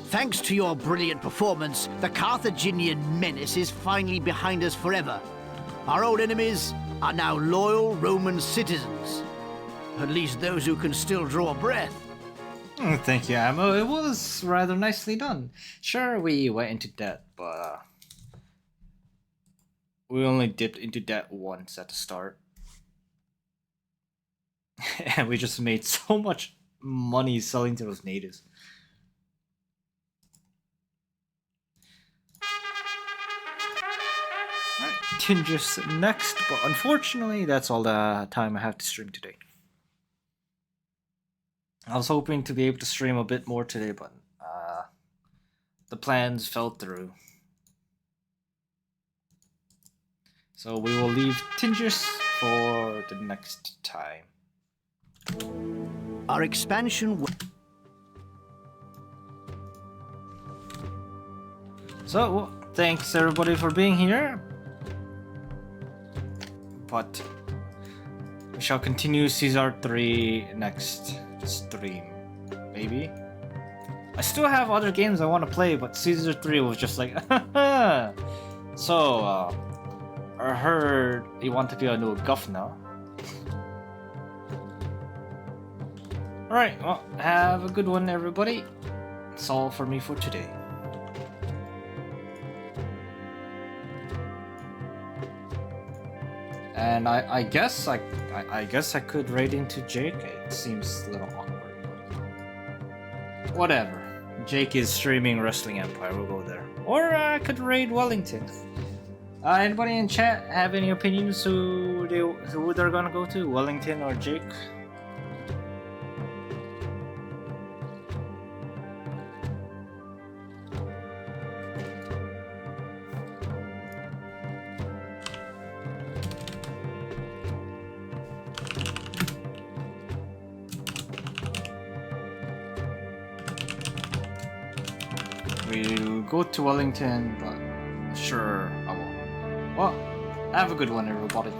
Thanks to your brilliant performance, the Carthaginian menace is finally behind us forever. Our old enemies are now loyal Roman citizens. At least those who can still draw a breath. Thank you, Ammo. It was rather nicely done. Sure, we went into debt, but we only dipped into debt once at the start. And we just made so much money selling to those natives. Alright, Tingus next, but unfortunately that's all the time I have to stream today. I was hoping to be able to stream a bit more today, but the plans fell through. So we will leave Tingus for the next time. Our expansion. So, thanks everybody for being here. But we shall continue Caesar 3 next stream, maybe. I still have other games I want to play, but Caesar 3 was just like, So, I heard you want to be a new governor. Alright, well, have a good one, everybody. That's all for me for today. And I guess I could raid into Jake. It seems a little awkward, but whatever. Jake is streaming Wrestling Empire. We'll go there. Or I could raid Wellington. Anybody in chat have any opinions who they're gonna go to, Wellington or Jake? We'll go to Wellington, but sure I won't. Well, have a good one, everybody.